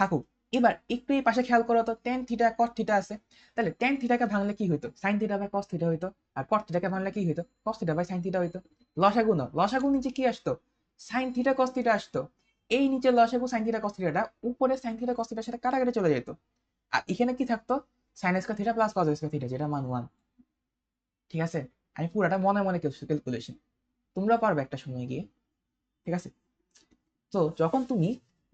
থাকুক, এবার একটু এই পাশে খেয়াল করো তো, টেন থিটা কট থিটা আছে, তাহলে টেন থিটাকে ভাঙলে কি হইতো, sine theta by cos theta হইতো, আর কট থিটাকে ভাঙলে কি হইতো, cos theta by sine theta হইতো। লসাগু নাও, লসাগু নিচে কি আসতো, সাইন থিটা কস থিটা আসতো। এই নিচে লসাগু সাইন থিটা কস থিটাটা উপরে সাইন থিটা কস থিটার সাথে কাটাকাটি চলে যেত, আর এখানে কি থাকতো, সাইন স্কয়ার থিটা প্লাস কস স্কয়ার থিটা, যেটা মান 1। ঠিক আছে, আমি পুরাটা মনে মনে ক্যালকুলেশন, তোমরা পারবে একটা সময় গিয়ে। ঠিক আছে, তো যখন তুমি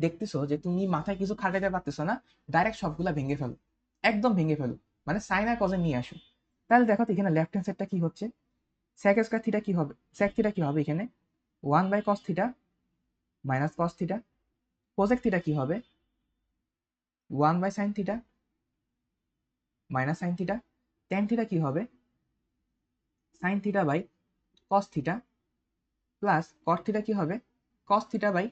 দেখতেছো যে তুমি মাথায় কিছু খাটাইতে পারতেছো না, ডাইরেক্ট সবগুলা ভেঙে ফেলো, একদম ভেঙে ফেলো, মানে সাইন আর কজে নিয়ে আসো। তাহলে দেখো তো এখানে লেফট হ্যান্ড সাইডটা কি হচ্ছে, sec স্কয়ার থিটা কি হবে, sec থিটা কি হবে এখানে 1 by cos theta minus cos theta, cosec theta কি হবে 1 by sin theta minus sin theta, tan theta কি হবে sin theta by cos theta plus cot theta কি হবে cos theta by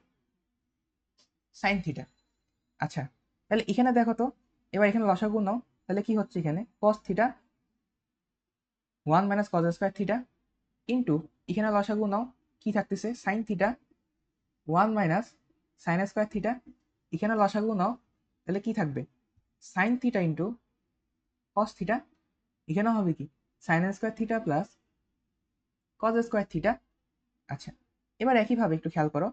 sin theta. আচ্ছা, তাহলে এখানে দেখো তো, এবার এখানে লসাগু নাও, তাহলে কি হচ্ছে এখানে cos theta 1 minus cos square theta into এখানে লসাগু নাও, কি থাকতেছে sin theta 1 minus sin square theta, এখানে লসাগু নাও, তাহলে কি থাকবে sin theta into cos theta, এখানে হবে কি sin square theta plus cos square theta. আচ্ছা, এবার একইভাবে একটু খেয়াল করো,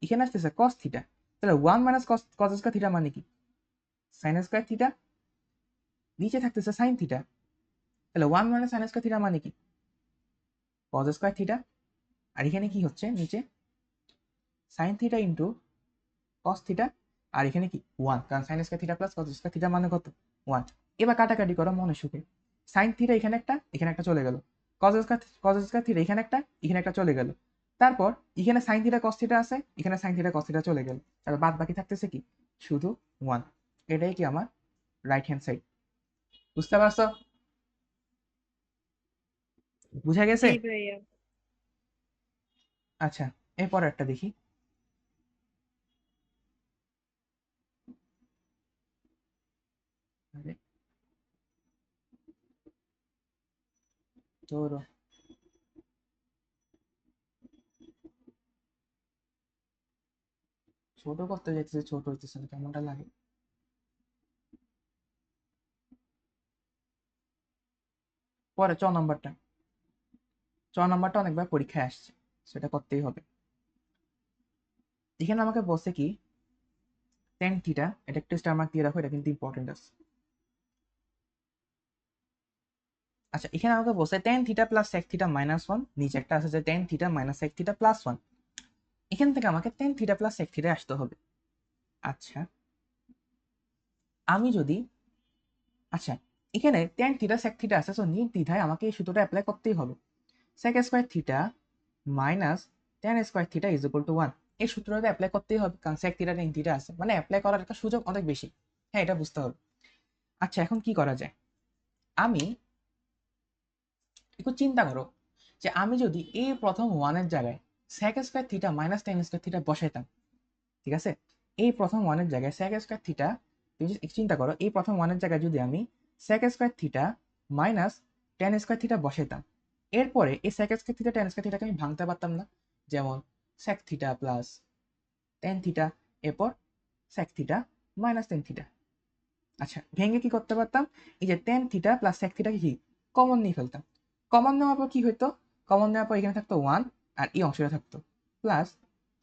এখানে আসতেছে cos থিটা, তাহলে 1 মাইনাস cos স্কয়ার থিটা মানে কি sin স্কয়ার থিটা, নিচে থাকতেছে sin থিটা, তাহলে 1 মাইনাস sin স্কয়ার থিটা মানে কি cos স্কয়ার থিটা, আর এখানে কি হচ্ছে নিচে sin theta into cos theta, আর এখানে কি 1, কারণ sin square theta plus cos square theta মানে কত 1। এবার কাটাকাটি করো মনে সুখে, sin থিটা এখানে একটা চলে গেল, cos স্কয়ার থিটা এখানে একটা চলে গেল, তারপর এখানে sin থিটা cos থিটা আছে, এখানে sin থিটা cos থিটা চলে গেল, তাহলে বাদ বাকি থাকতেছে কি শুধু 1। এটাই কি আমার রাইট হ্যান্ড সাইড, বুঝতে পারছো, বুঝা গেছে? জি ভাইয়া। আচ্ছা, এরপর একটা দেখি, আরে, তোর ছোট করতে যাইতেছে, ছোট হইতেছে না, কেমনটা লাগে। পরে চ নাম্বারটা অনেকবার পরীক্ষায় আসছে, সেটা করতেই হবে। এখানে আমাকে বলছে কি tan থিটা, এটা একটা স্টার মার্ক দিয়ে রাখো, এটা কিন্তু ইম্পর্টেন্ট আছে। আচ্ছা, এখানে আমাকে বলছে tan theta plus sec theta minus 1, নিচে একটা আছে যে tan theta minus sec theta plus 1, এখান থেকে আমাকে tan theta plus sec theta আসতে হবে। আচ্ছা, আমি যদি, আচ্ছা এখানে tan থিটা sec থিটা আছে, সো নির্দ্বিধায় আমাকে এই সূত্রটা অ্যাপ্লাই করতেই হবে, sec square theta minus tan square theta is equal to 1। এই সূত্রটা অ্যাপ্লাই করতেই হবে, কারণ sec থিটা tan থিটা আছে, মানে অ্যাপ্লাই করার একটা সুযোগ অনেক বেশি। হ্যাঁ, এটা বুঝতে হবে। আচ্ছা, এখন কি করা যায়, আমি একটু চিন্তা করো যে আমি যদি এই প্রথম 1 এর জায়গায় sec square theta minus tan square theta বসাইতাম, ঠিক আছে, এই প্রথম 1 এর জায়গায় sec স্কয়ার থিটা, তুমি just একটু চিন্তা করো, এই প্রথম 1 এর জায়গায় যদি আমি sec square theta minus tan square theta বসাইতাম, এরপরে এই sec square theta tan square থিটাকে আমি ভাঙতে পারতাম না, যেমন sec theta plus tan theta, এরপর sec theta minus tan theta. আচ্ছা, ভেঙে কি করতে পারতাম, এই যে tan থিটা প্লাস sec থিটাকে কি কমন নিয়ে ফেলতাম, কমন নেওয়ার পর কি হইতো, কমন নেওয়ার পর এখানে থাকতো 1, আর এই অংশটা থাকতো plus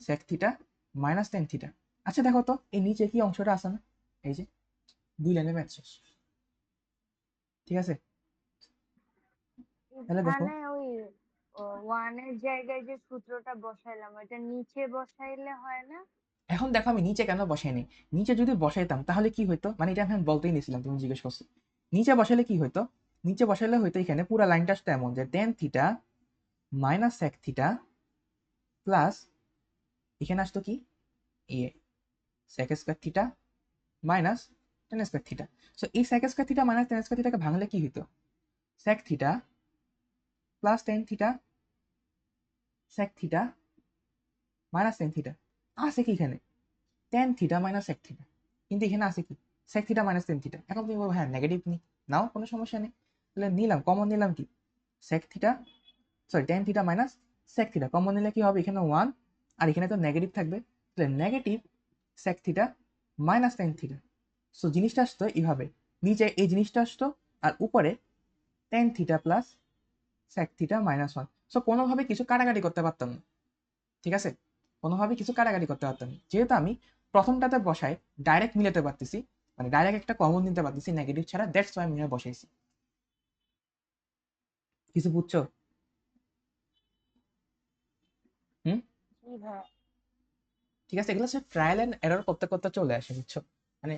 sec theta minus tan theta. আচ্ছা দেখো তো এই নিচে কি অংশটা আছে না, এই যে 2 লাইনে ম্যাথ শেষ। ঠিক আছে, তাহলে দেখো, এখানে ওই 1 এর জায়গায় যে সূত্রটা বসাইলাম ওইটা নিচে বসাইলে হয় না? এখন দেখো আমি নিচে কেন বসাইনি, নিচে যদি বসাইতাম তাহলে কি হইতো, মানে এটা আমি বলতেই নিছিলাম, তুমি জিজ্ঞেস করছো নিচে বসাইলে কি হইতো। নিচে বসাইলে হইতো এখানে পুরো লাইনটা আসতো এমন যে tan theta minus sec theta plus এখানে আসতো কি ইয়ে sec square theta minus tan square theta. So এই sec square theta minus tan square থিটাকে ভাঙলে কি হইতো, sec theta plus tan theta sec theta minus tan theta. আছে কি এখানে tan theta minus sec theta, কিন্তু এখানে আছে কি sec theta minus tan theta. এখন তুমি বলবো হ্যাঁ নেগেটিভ নি, নাও কোনো সমস্যা নেই। তাহলে নিলাম কমন নিলাম কি sec theta, sorry tan theta minus sec theta, common নিলে কি হবে এখানে ওয়ান আর এখানে তো নেগেটিভ থাকবে, তাহলে negative sec theta minus tan theta. So জিনিসটা আসতো এইভাবে, নিচে এই জিনিসটা আসতো আর উপরে tan theta plus sec theta minus one. So কোনোভাবে কিছু কাটাকাটি করতে পারতাম না, ঠিক আছে, কোনোভাবে কিছু কাটাকাটি করতে পারতাম না। যেহেতু আমি প্রথমটাতে বসাই ডাইরেক্ট মিলাতে পারতেছি, মানে ডাইরেক্ট একটা কমন নিতে পারতেছি নেগেটিভ ছাড়া, দ্যাটস ওয়াই আমি বসাইছি। কিছু বুঝছো? হুম, জি ভাইয়া। ঠিক আছে, এগুলো হচ্ছে ট্রায়াল এন্ড এরর করতে করতে চলে আসে, বুঝছো, মানে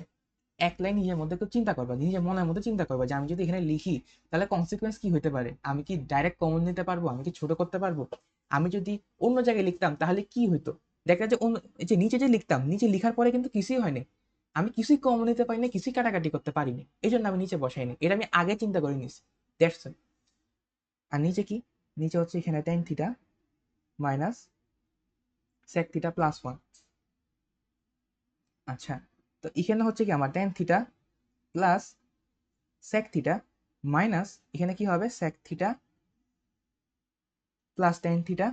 এক লাইন নিজের মধ্যে একটু চিন্তা করবা, নিজের মনের মধ্যে চিন্তা করবা যে আমি যদি এখানে লিখি তাহলে কনসিকুয়েন্স কি হতে পারে, আমি কি ডাইরেক্ট কমন নিতে পারবো, আমি কি ছোট করতে পারবো, আমি যদি অন্য জায়গায় লিখতাম তাহলে কি হইতো। দেখা যায় যে এই যে নিচে যে লিখতাম, নিচে লিখার পরে কিন্তু কিছুই হয়নি, আমি কিছুই কমন নিতে পারিনি, কিছুই কাটাকাটি করতে পারিনি, এই জন্য আমি নিচে বসাইনি, এটা আমি আগে চিন্তা করে নিছি, দ্যাটস ওয়াই। আর নিচে কি, নিচে হচ্ছে এখানে tan theta minus sec theta plus one. আচ্ছা, তো এখানে হচ্ছে কি আমার tan theta plus sec theta minus এখানে কি হবে sec theta plus tan theta,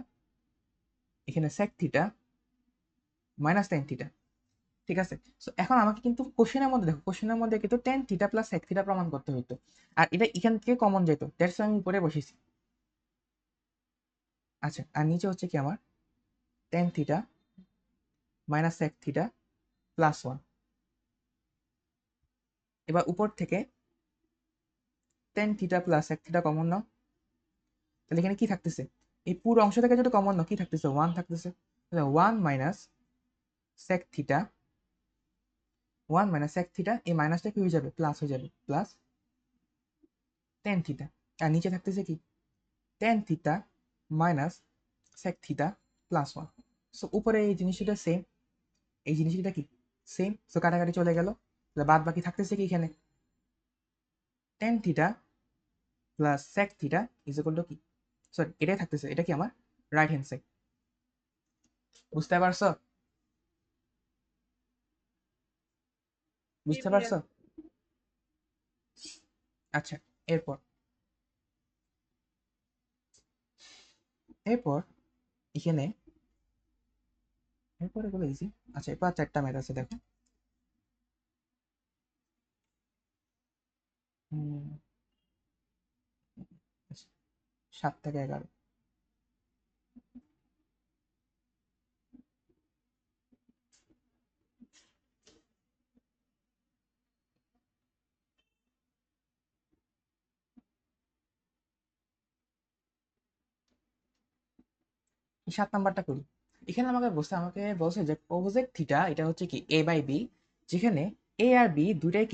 এখানে sec theta minus tan theta, ঠিক আছে। সো এখন আমাকে কিন্তু কোশ্চেনের মধ্যে দেখো, কোশ্চেনের মধ্যে কিন্তু tan theta plus sec theta প্রমাণ করতে হইতো, আর এটা এখান থেকে কমন যেত, দ্যাটস আমি উপরে বসেছি। আচ্ছা, আর নিচে হচ্ছে কি আমার tan theta minus sec theta plus one. এবার উপর থেকে tan theta plus sec theta common নাও, তাহলে এখানে কি থাকতেছে, এই পুরো অংশ থেকে যদি কমন নাও কি থাকতেছে ওয়ান থাকতেছে, তাহলে one minus sec theta, one minus sec theta, এই মাইনাসটা কি হয়ে যাবে প্লাস হয়ে যাবে, প্লাস টেন থিটা। আর নিচে থাকতেছে কি tan theta minus sec theta plus one. So উপরে এই জিনিসটা সেম, এই জিনিসটা কি সেম, সো কাটাকাটি চলে গেল, তাহলে বাদ বাকি থাকতেছে কি এখানে tan theta plus sec theta is equal to কি, সরি এটাই থাকতেছে, এটা কি আমার রাইট হ্যান্ড সাইড, বুঝতে পারছো, জি বুঝতে ভাইয়া। পারছো? আচ্ছা, এরপর এরপর এখানে এরপর এগুলো ইজি। আচ্ছা, এরপর চারটা ম্যাথ আছে দেখো। হুম, আচ্ছা, 7 থেকে 11, এই 7 নাম্বারটা করি। এখানে আমাকে বলছে যে কোজেক থিটা এটা হচ্ছে কি এ বাই বি, যেখানে এ আর বি দুটাই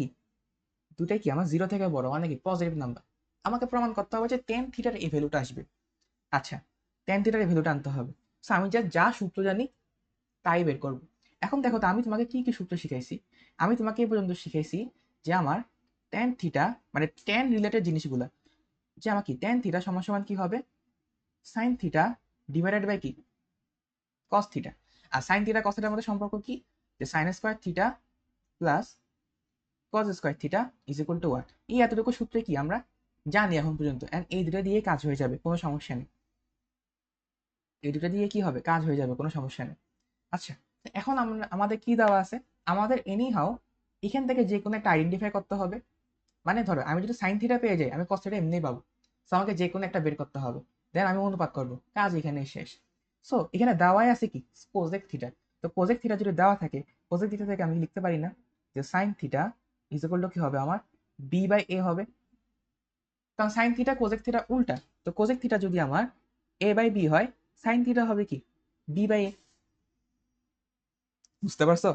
কি আমার জিরো থেকে বড়, মানে কি পজিটিভ নাম্বার। আমাকে প্রমাণ করতে হবে যে টেন থিটার এই ভ্যালুটা আসবে। আচ্ছা, টেন থিটার এই ভ্যালুটা আনতে হবে। সো আমি যা যা সূত্র জানি তাই বের করব। এখন দেখো তো আমি তোমাকে কি কি সূত্র শিখাইছি, আমি তোমাকে এই পর্যন্ত শিখাইছি যে আমার টেন থিটা মানে টেন রিলেটেড জিনিসগুলা, যে আমার কি টেন থিটা সমান সমান কি হবে সাইন থিটা ডিভাইডেড বাই কি কস থিটা। আর সাইন থিটা কস থিটার মধ্যে সম্পর্ক কি, যে sine square theta plus cos square theta is equal to what. এই এতটুকু সূত্রে কি আমরা জানি এখন পর্যন্ত, এন্ড এই দুটো দিয়ে কাজ হয়ে যাবে, কোনো সমস্যা নেই, এই দুটো দিয়ে কি হবে কাজ হয়ে যাবে, কোনো সমস্যা নেই। আচ্ছা, এখন আমরা আমাদের কি দেওয়া আছে, আমাদের এনি হাও এখান থেকে যে কোনো একটা আইডেন্টিফাই করতে হবে। মানে ধরো আমি যদি সাইন থিটা পেয়ে যাই আমি কস থিটা এমনি পাবো, সো আমাকে যে কোনো একটা বের করতে হবে, দেন আমি অনুপাত করবো, কাজ এখানে শেষ। সো এখানে দেওয়াই আছে কি কোজেক থিটা, তো কোজেক থিটা যদি দেওয়া থাকে কোজেক থিটা থেকে আমি লিখতে পারি না যে sine theta is equal to কি হবে আমার বি বাই এ হবে, কারণ সাইন থিটা কোজেক থিটা উল্টা। তো কোজেক থিটা যদি আমার এ বাই বি হয়, সাইন থিটা হবে কি বি বাই এ। বুঝতে পারছো?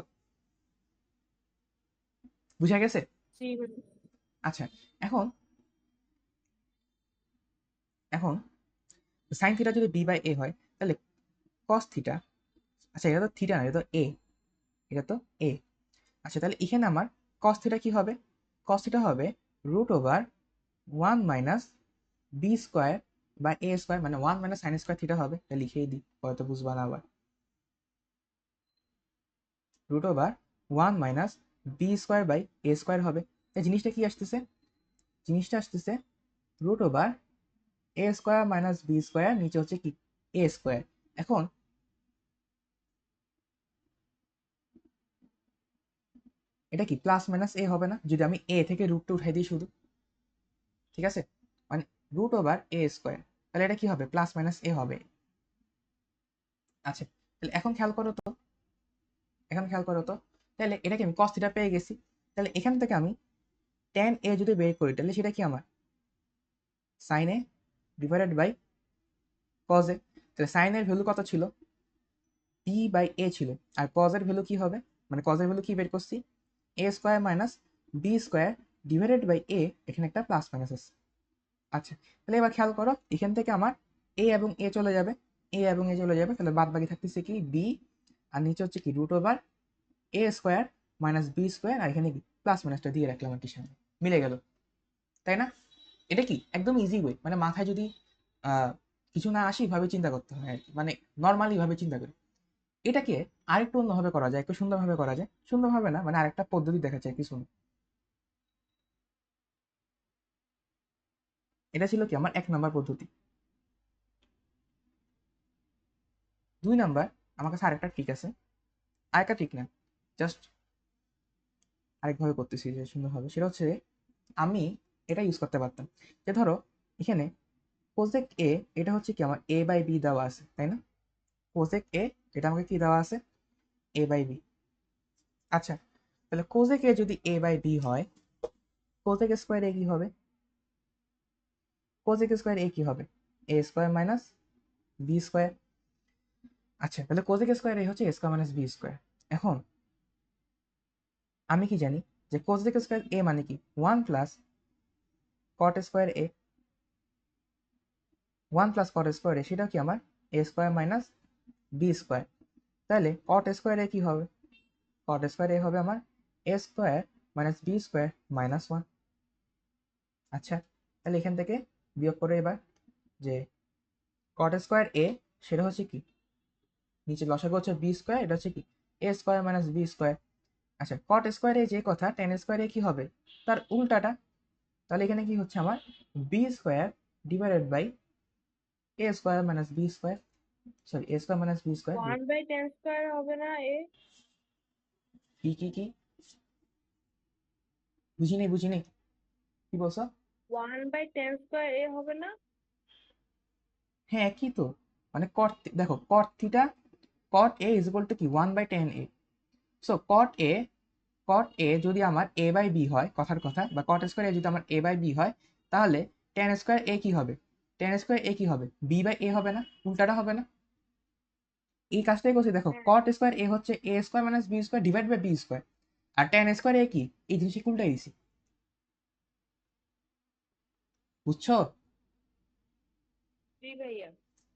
বুঝা গেছে? জি। আচ্ছা, এখন এখন সাইন থিটা যদি বি বাই এ হয়, তাহলে কস থিটা, আচ্ছা এটা তো থিটা না, এটা তো এ, এটা তো এ। আচ্ছা, তাহলে এখানে আমার কস থিটা কি হবে? কস থিটা হবে রুট ওভার 1 - বি স্কোয়ার বা এ স্কোয়ার, মানে 1 - সাইন স্কোয়ার থিটা হবে। এটা লিখেই দিই, হয়তো বুঝবা না আবার। Root over 1 - b square by a square হবে। এই জিনিসটা কি আসতেছে? জিনিসটা আসতেছে রুট ওভার এ স্কোয়ার মাইনাস বি স্কোয়ার, নিচে হচ্ছে কি এ স্কোয়ার। এখন এটা কি প্লাস মাইনাস এ হবে না যদি আমি এ থেকে রুটটা উঠাই দিই শুধু? ঠিক আছে, মানে রুট ওভার এ স্কোয়ার, তাহলে এটা কি হবে? প্লাস মাইনাস এ হবে। আচ্ছা, তাহলে এখন খেয়াল করো তো, এখন খেয়াল করো তো, তাহলে এটাকে আমি কস থিটা পেয়ে গেছি। তাহলে এখান থেকে আমি ট্যান এ যদি বের করি, তাহলে সেটা কি আমার sine a divided by cos a. তাহলে সাইনের ভ্যালু কত ছিল? বি বাই এ ছিল। আর কজের ভ্যালু কি হবে? মানে কজের ভ্যালু কি বের করছি? A square minus B square divided by A, এখানে একটা প্লাস মাইনাস আছে। আচ্ছা, তাহলে এবার খেয়াল করো, এখান থেকে আমার এ এবং এ চলে যাবে, এ এবং এ চলে যাবে, তাহলে বাদ বাকি থাকতেছে কি বি, আর নিচে হচ্ছে কি রুট ওভার এ স্কোয়ার মাইনাস বি স্কোয়ার, আর এখানে কি প্লাস মাইনাসটা দিয়ে রাখলাম আর কি সামনে, মিলে গেল, তাই না? এটা কি একদম ইজি ওয়ে, মানে মাথায় যদি কিছু না আসি ভাবে চিন্তা করতে হয় আর কি, মানে নর্মালি ভাবে চিন্তা করি। এটাকে আরেকটু অন্যভাবে করা যায়, একটু সুন্দরভাবে করা যায়, সুন্দরভাবে না মানে আরেকটা পদ্ধতি দেখা যায় কি, শুনুন। এটা ছিল কি আমার 1 নম্বর পদ্ধতি। 2 নাম্বার আমার কাছে আরেকটা ট্রিক আছে, আরেকটা ট্রিক না, জাস্ট আরেকভাবে করতেছি যে সুন্দরভাবে, সেটা হচ্ছে আমি এটা ইউজ করতে পারতাম যে ধরো এখানে কোসেক এ, এটা হচ্ছে কি আমার এ বাই বি দেওয়া আছে, তাই না? কোসেক এ, এটা আমাকে কি দেওয়া আছে? এ বাই বি। আচ্ছা, তাহলে কোসেক এ যদি এ বাই বি হয়, কোসেক স্কোয়ার এ কি হবে? কোসেক স্কোয়ার এ কি হবে? A square minus B square. আচ্ছা, তাহলে কোসেক স্কোয়ার এ হচ্ছে A square minus B square. এখন আমি কি জানি যে কোসেক স্কোয়ার এ মানে কি 1 + কট স্কোয়ার এ, 1 + কট স্কোয়ার এ, সেটা কি আমার এ স্কোয়ার মাইনাস বি স্কোয়ার। তাহলে কট স্কোয়ার এ কি হবে? কট স্কোয়ার এ হবে আমার এ স্কোয়ার মাইনাস বি স্কোয়ার -1। আচ্ছা, তাহলে এখান থেকে বিয়োগ করে এবার যে কট স্কোয়ার এ, সেটা হচ্ছে কি নিচে লসাগু হচ্ছে বি স্কোয়ার, এটা হচ্ছে কি A square minus B square. আচ্ছা, কট স্কোয়ার এ যে কথা, টেন স্কোয়ার এ কি হবে? তার উল্টাটা। তাহলে এখানে কি হচ্ছে আমার b square divided by a square minus B square, sorry a square minus B square. 1/10² হবে না এ? কি বুঝিনি কি বলছো? 1/10² এ হবে না? হ্যাঁ একই তো, মানে কট, দেখো cot theta, cot a is equal to কি 1/10 এ। সো কট এ যদি আমার এ বাই বি হয়, কথার কথা, বা কট স্কোয়ার এ যদি আমার এ বাই বি হয়, তাহলে টেন স্কোয়ার এ কি হবে? টেন স্কোয়ার এ কি হবে? বি বাই এ হবে না? উল্টাটা হবে না? এই কাজটাই করছি, দেখো হ্যাঁ। কট স্কোয়ার এ হচ্ছে A square minus B square divide by B square, আর টেন স্কোয়ার এ কি এই জিনিসই উল্টাই দিছি, বুঝছো? জি ভাইয়া।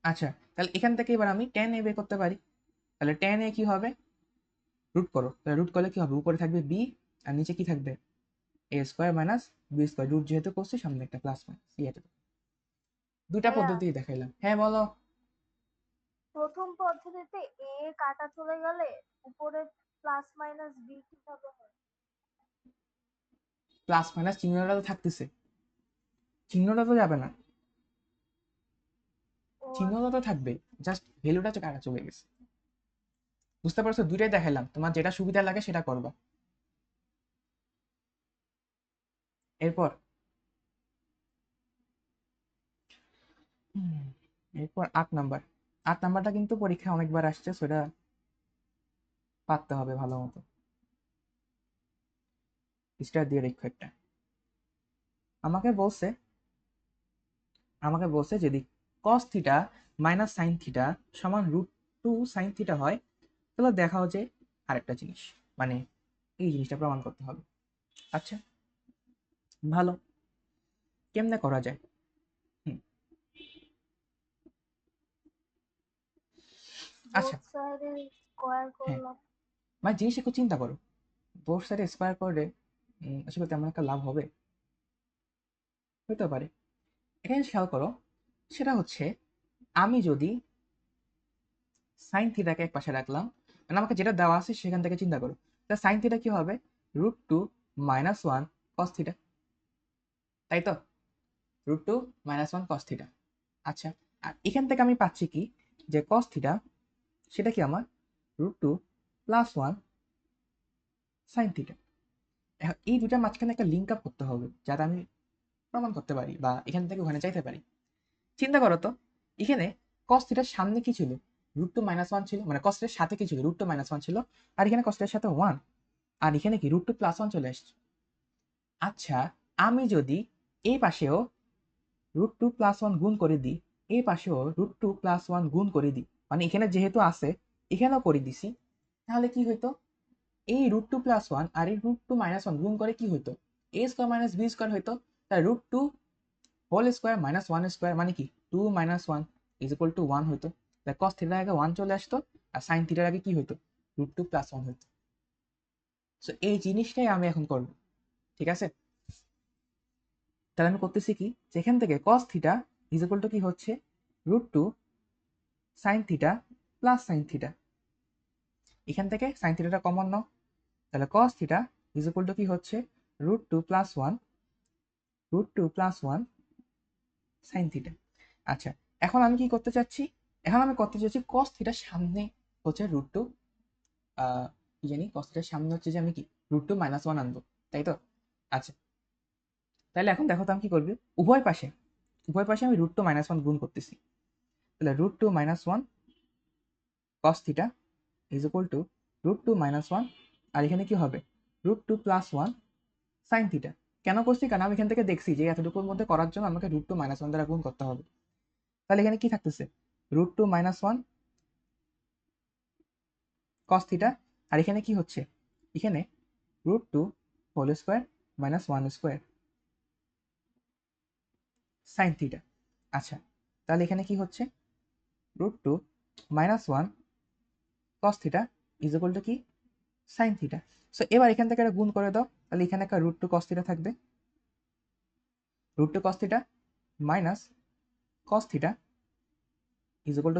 আচ্ছা, তাহলে এখান থেকে এবার আমি টেন এ বের করতে পারি। তাহলে টেন এ কি হবে? রুট করো, তাহলে রুট করলে কি হবে? উপরে থাকবে বি, আর নিচে কি থাকবে? A square minus B square, root যেহেতু করছি সামনে একটা প্লাস মাইনাস, দুইটা ভাইয়া, পদ্ধতি দেখাইলাম। হ্যাঁ বলো। প্রথম পদ্ধতিতে এ কাটা চলে গেলে উপরে প্লাস মাইনাস বি কিভাবে হয়? প্লাস মাইনাস চিহ্নটা তো থাকতেছে, চিহ্নটা তো যাবে না, ও চিহ্নটা তো থাকবে, জাস্ট ভ্যালুটা কাটা চলে গেছে। বুঝতে পারছো? দুইটাই দেখাইলাম, তোমার যেটা সুবিধা লাগে সেটা করবা। এরপর হুম, এরপর 8 নাম্বার। 8 নাম্বারটা কিন্তু পরীক্ষা অনেকবার আসছে, সেটা পারতে হবে ভালো মতো। স্টার দিয়ে রেখো একটা। আমাকে বলছে আমাকে বলছে যদি কস থিটা মাইনাস সাইন থিটা সমান √2 সাইন থিটা হয়, তাহলে দেখাও যে আরেকটা জিনিস, মানে এই জিনিসটা প্রমাণ করতে হবে। আচ্ছা, ভালো, কেমনে করা যায়? হুম, আচ্ছা, বোথ সাইডে স্কোয়ার হ্যাঁ, করলাম। মানে জিনিস একটু চিন্তা করো, বোথ সাইডে স্কোয়ার করে আসলে তেমন একটা লাভ হবে, হতে পারে। এখানে খেয়াল করো, সেটা হচ্ছে আমি যদি সাইন থিটাকে এক পাশে রাখলাম, মানে আমাকে যেটা দেওয়া আছে সেখান থেকে চিন্তা করো, তা সাইন থিটা কি হবে? √2 - 1 cos থিটা, তাই তো? √2 - 1 cos থিটা। আচ্ছা, আর এখান থেকে আমি পাচ্ছি কি, যে cos থিটা সেটা কি আমার √2 + 1 sin থিটা। এখন এই দুটার মাঝখানে একটা লিঙ্ক আপ করতে হবে, যাতে আমি প্রমাণ করতে পারি বা এখান থেকে ওখানে যাইতে পারি। চিন্তা করো তো, এখানে cos থিটার সামনে কি ছিল? √2 - 1 ছিল, মানে cos থিটার সাথে কি ছিল? √2 - 1 ছিল, আর এখানে cos থিটার সাথে 1, আর এখানে কি √2 + 1 চলে আসছে। আচ্ছা, আমি যদি এই পাশেও √2 + 1 গুণ করে দিই, এই পাশেও √2 + 1 গুণ করে দিই, মানে এখানে যেহেতু আছে এখানেও করে দিছি, তাহলে কি হইতো? এই √2 + 1 আর এই √2 - 1 গুণ করে কি হইতো? a² - b² হইতো। তাই √2² - 1² মানে কি 2 - 1 = 1 হইতো। তাই cos থিটার আগে 1 চলে আসতো, আর sin থিটার আগে কি হইতো? √2 + 1 হইতো। সো এই জিনিসটাই আমি এখন করব, ঠিক আছে? তাহলে আমি করতেছি কি, যেখান থেকে cos থিটা কি হচ্ছে √2 sin থিটা + sin থিটা, এখান থেকে sin থিটাটা কমন নাও, তাহলে cos থিটা কি হচ্ছে √2 + 1 √2 + 1 sin থিটা। আচ্ছা, এখন আমি কি করতে চাচ্ছি? এখন আমি করতে চাচ্ছি cos থিটার সামনে হচ্ছে √2, কি জানি cos থিটার সামনে হচ্ছে যে আমি কি √2 - 1 আনবো, তাই তো? আচ্ছা, তাহলে এখন দেখো তো আমি কি করবি, উভয় পাশে আমি √2 - 1 গুণ করতেছি, তাহলে √2 - 1 cos থিটা √2 - 1, আর এখানে কি হবে √2 + 1 sin থিটা। কেন করছি? কারণ আমি এখান থেকে দেখছি যে এতটুকুর মধ্যে করার জন্য আমাকে √2 - 1 দ্বারা গুণ করতে হবে। তাহলে এখানে কি থাকতেছে √2 - 1 cos থিটা, আর এখানে কি হচ্ছে, এখানে √2² - 1² sin থিটা। আচ্ছা, তাহলে এখানে কি হচ্ছে √2 - 1 cos থিটা কি sin থিটা। সো এবার এখান থেকে একটা গুণ করে দাও, তাহলে এখানে একটা √2 cos থিটা থাকবে, √2 cos theta minus cos theta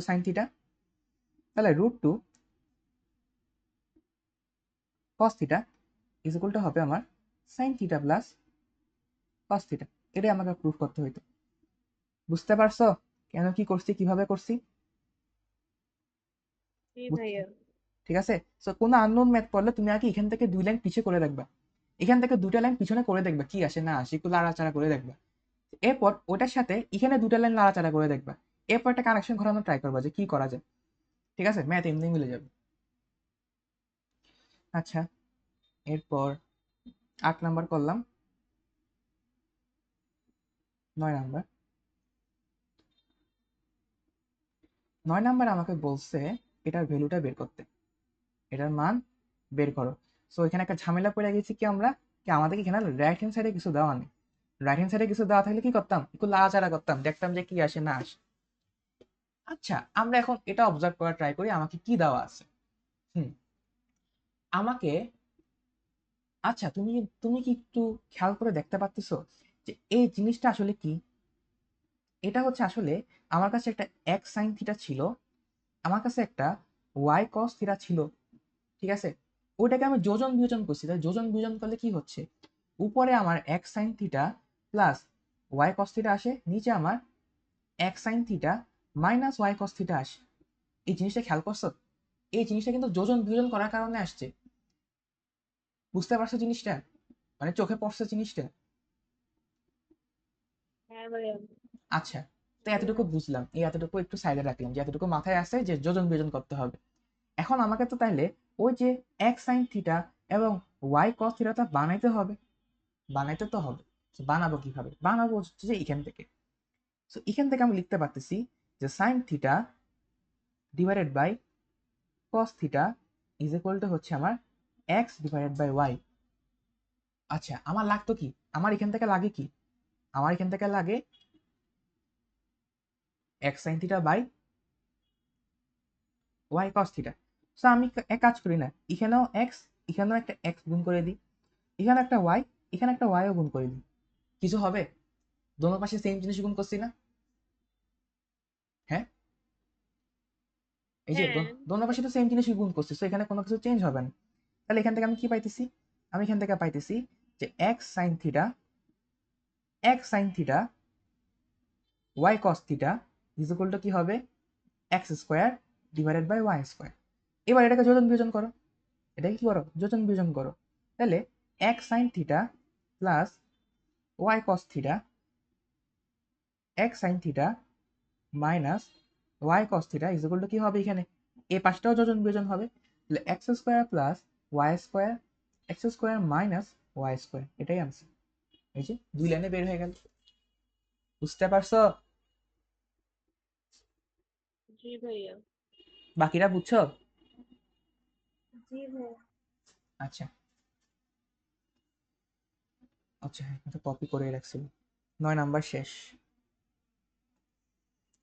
sin theta. তাহলে √2 cos থিটা হবে আমার sin theta plus cos theta. এটাই আমাকে প্রুফ করতে হইতো। বুঝতে পারছো কেন কি করছি, কিভাবে করছি? জি বুঝ- ভাইয়া। ঠিক আছে। সো কোনো আননোন ম্যাথ পড়লে তুমি আগে এখান থেকে 2 লাইন পিছিয়ে করে দেখবা, এখান থেকে 2টা লাইন পিছনে করে দেখবা কি আসে না আসে, একটু লাড়াচাড়া করে দেখবা। এরপর ওটার সাথে এখানে 2টা লাইন নাড়াচাড়া করে দেখবা, এরপর একটা কানেকশন ঘটানোর ট্রাই করবা যে কি করা যায়। ঠিক আছে, ম্যাথ এমনি মিলে যাবে। আচ্ছা, এরপর 8 নাম্বার করলাম, 9 নাম্বার। 9 নাম্বার আমাকে বলছে এটার ভ্যালুটা বের করতে, এটার মান বের করো। সো এখানে একটা ঝামেলা পড়ে গেছি কি আমরা, কি আমাদের এখানে রাইট হ্যান্ড সাইডে কিছু দেওয়া নেই। রাইট হ্যান্ড সাইডে কিছু দেওয়া থাকলে কি করতাম, একটু লাড়াচাড়া করতাম, দেখতাম যে কি আসে না আসে। আচ্ছা, আমরা এখন এটা অবজার্ভ করা ট্রাই করি আমাকে কি দেওয়া আছে। হুম, আমাকে, আচ্ছা তুমি তুমি কি একটু খেয়াল করে দেখতে পাচ্তেছো যে এই জিনিসটা আসলে কি? এটা হচ্ছে আসলে আমার কাছে একটা x sin থিটা ছিল, আমার কাছে একটা y cos থিটা ছিল, ঠিক আছে? ওইটাকে আমি যোজন বিয়োজন করছি, তাই যোজন বিয়োজন করলে কি হচ্ছে, উপরে আমার x sin theta plus y cos theta আসে, নিচে আমার x sin theta minus y cos theta আসে। এই জিনিসটা খেয়াল করছো? এই জিনিসটা কিন্তু যোজন বিয়োজন করার কারণে আসছে। বুঝতে পারছো জিনিসটা? মানে চোখে পড়ছে জিনিসটা? হ্যাঁ ভাইয়া। আচ্ছা, তো এতটুকু বুঝলাম, এই এতটুকু একটু সাইডে রাখলাম, যে এতটুকু মাথায় আছে যে যোজন বিয়োজন করতে হবে। এখন আমাকে তো তাইলে ওই যে x sin থিটা এবং y cos থিটাটা বানাইতে হবে, বানাইতে তো হবে। So, বানাবো কিভাবে? বানাবো হচ্ছে যে এখান থেকে। সো এখান থেকে আমি লিখতে পারতেছি যে sin theta divided by cos theta is equal to হচ্ছে আমার এক্স ডিভাইডেড বাই ওয়াই। আচ্ছা, আমার লাগতো কি, আমার এখান থেকে লাগে কি, আমার এখান থেকে লাগে x sine theta by y cos theta. So আমি এক কাজ করি না, এখানেও এক্স, এখানেও একটা এক্স গুণ করে দিই, এখানে একটা ওয়াই, এখানে একটা ওয়াইও গুণ করে দিই, কিছু হবে? দোনো পাশে সেম জিনিস গুণ করছি না? হ্যাঁ, এই যে হ্যাঁ। দোনো পাশে তো সেম জিনিসই গুণ করছি, সো এখানে কোনো কিছু চেঞ্জ হবে না। তাহলে এখান থেকে আমি কি পাইতেছি, আমি এখান থেকে পাইতেছি যে x sine theta, x sine theta y cos theta is equal to কি হবে, x square divided by y square. এবার এটাকে যোজন বিয়োজন করো, এটাকে কি করো, যোজন বিয়োজন করো। তাহলে x sine theta plus y cos theta, x sine theta minus y cos theta is equal to কি হবে, এখানে এই পাশটাও যোজন বিয়োজন হবে। তাহলে x square plus Y square, x square minus y square, এটাই আনসার। এই যে দুই লাইনে বের হয়ে গেল, বুঝতে পারছো? জি ভাইয়া। বাকিরা বুঝছো? জি ভাইয়া। আচ্ছা আচ্ছা, এটা কপি করে রাখছিল। 9 নাম্বার শেষ।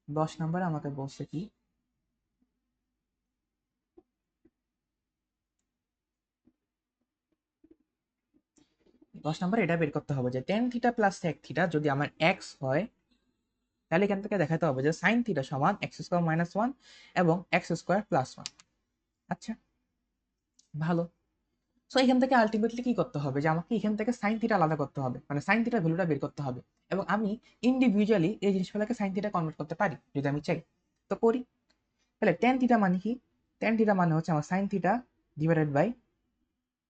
10 নাম্বারে আমাকে বলছে কি, 10 নাম্বারে এটা বের করতে হবে যে tan theta plus sec theta যদি আমার এক্স হয়, তাহলে এখান থেকে দেখাতে হবে যে সাইন থিটা সমান এক্স স্কোয়ার মাইনাস ওয়ান এবং এক্স স্কোয়ার প্লাস ওয়ান। আচ্ছা, ভালো। সো এখান থেকে আলটিমেটলি কি করতে হবে, যে আমাকে এখান থেকে সাইন থিটা আলাদা করতে হবে, মানে সাইন থিটার ভ্যালুটা বের করতে হবে, এবং আমি ইন্ডিভিজুয়ালি এই জিনিসগুলোকে সাইন থিটা কনভার্ট করতে পারি যদি আমি চাই, তো করি। তাহলে টেন থিটা মানে কি, টেন থিটা মানে হচ্ছে আমার sine theta divided by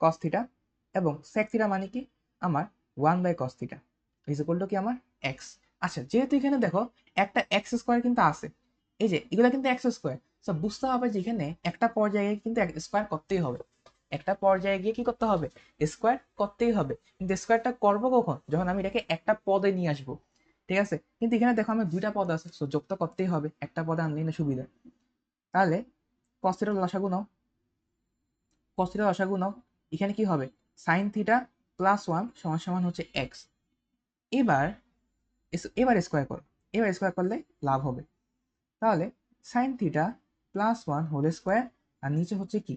cos theta, এবং সেক থিটা মানে কি আমার one by cos theta is equal to কি আমার এক্স। আচ্ছা, যেহেতু এখানে দেখো একটা এক্স স্কোয়ার কিন্তু আছে, এই যে এগুলো কিন্তু এক্স স্কোয়ার, সো বুঝতে হবে যে এখানে একটা পর্যায়ে কিন্তু স্কোয়ার করতেই হবে, একটা পর্যায়ে গিয়ে কি করতে হবে, স্কোয়ার করতেই হবে। কিন্তু স্কোয়ারটা করবো কখন, যখন আমি এটাকে একটা পদে নিয়ে আসবো, ঠিক আছে? কিন্তু এখানে দেখো আমার দুইটা পদ আছে, সো যোগ তো করতেই হবে, একটা পদে আনলেই না সুবিধা। তাহলে কস থিটার লসাগু নাও, কস থিটার লসাগু নাও, এখানে কি হবে, সাইন থিটা প্লাস ওয়ান সমান সমান হচ্ছে এক্স। এবার এবার স্কোয়ার করো, এবার স্কোয়ার করলে লাভ হবে। তাহলে sine theta plus one whole square, আর নিচে হচ্ছে কি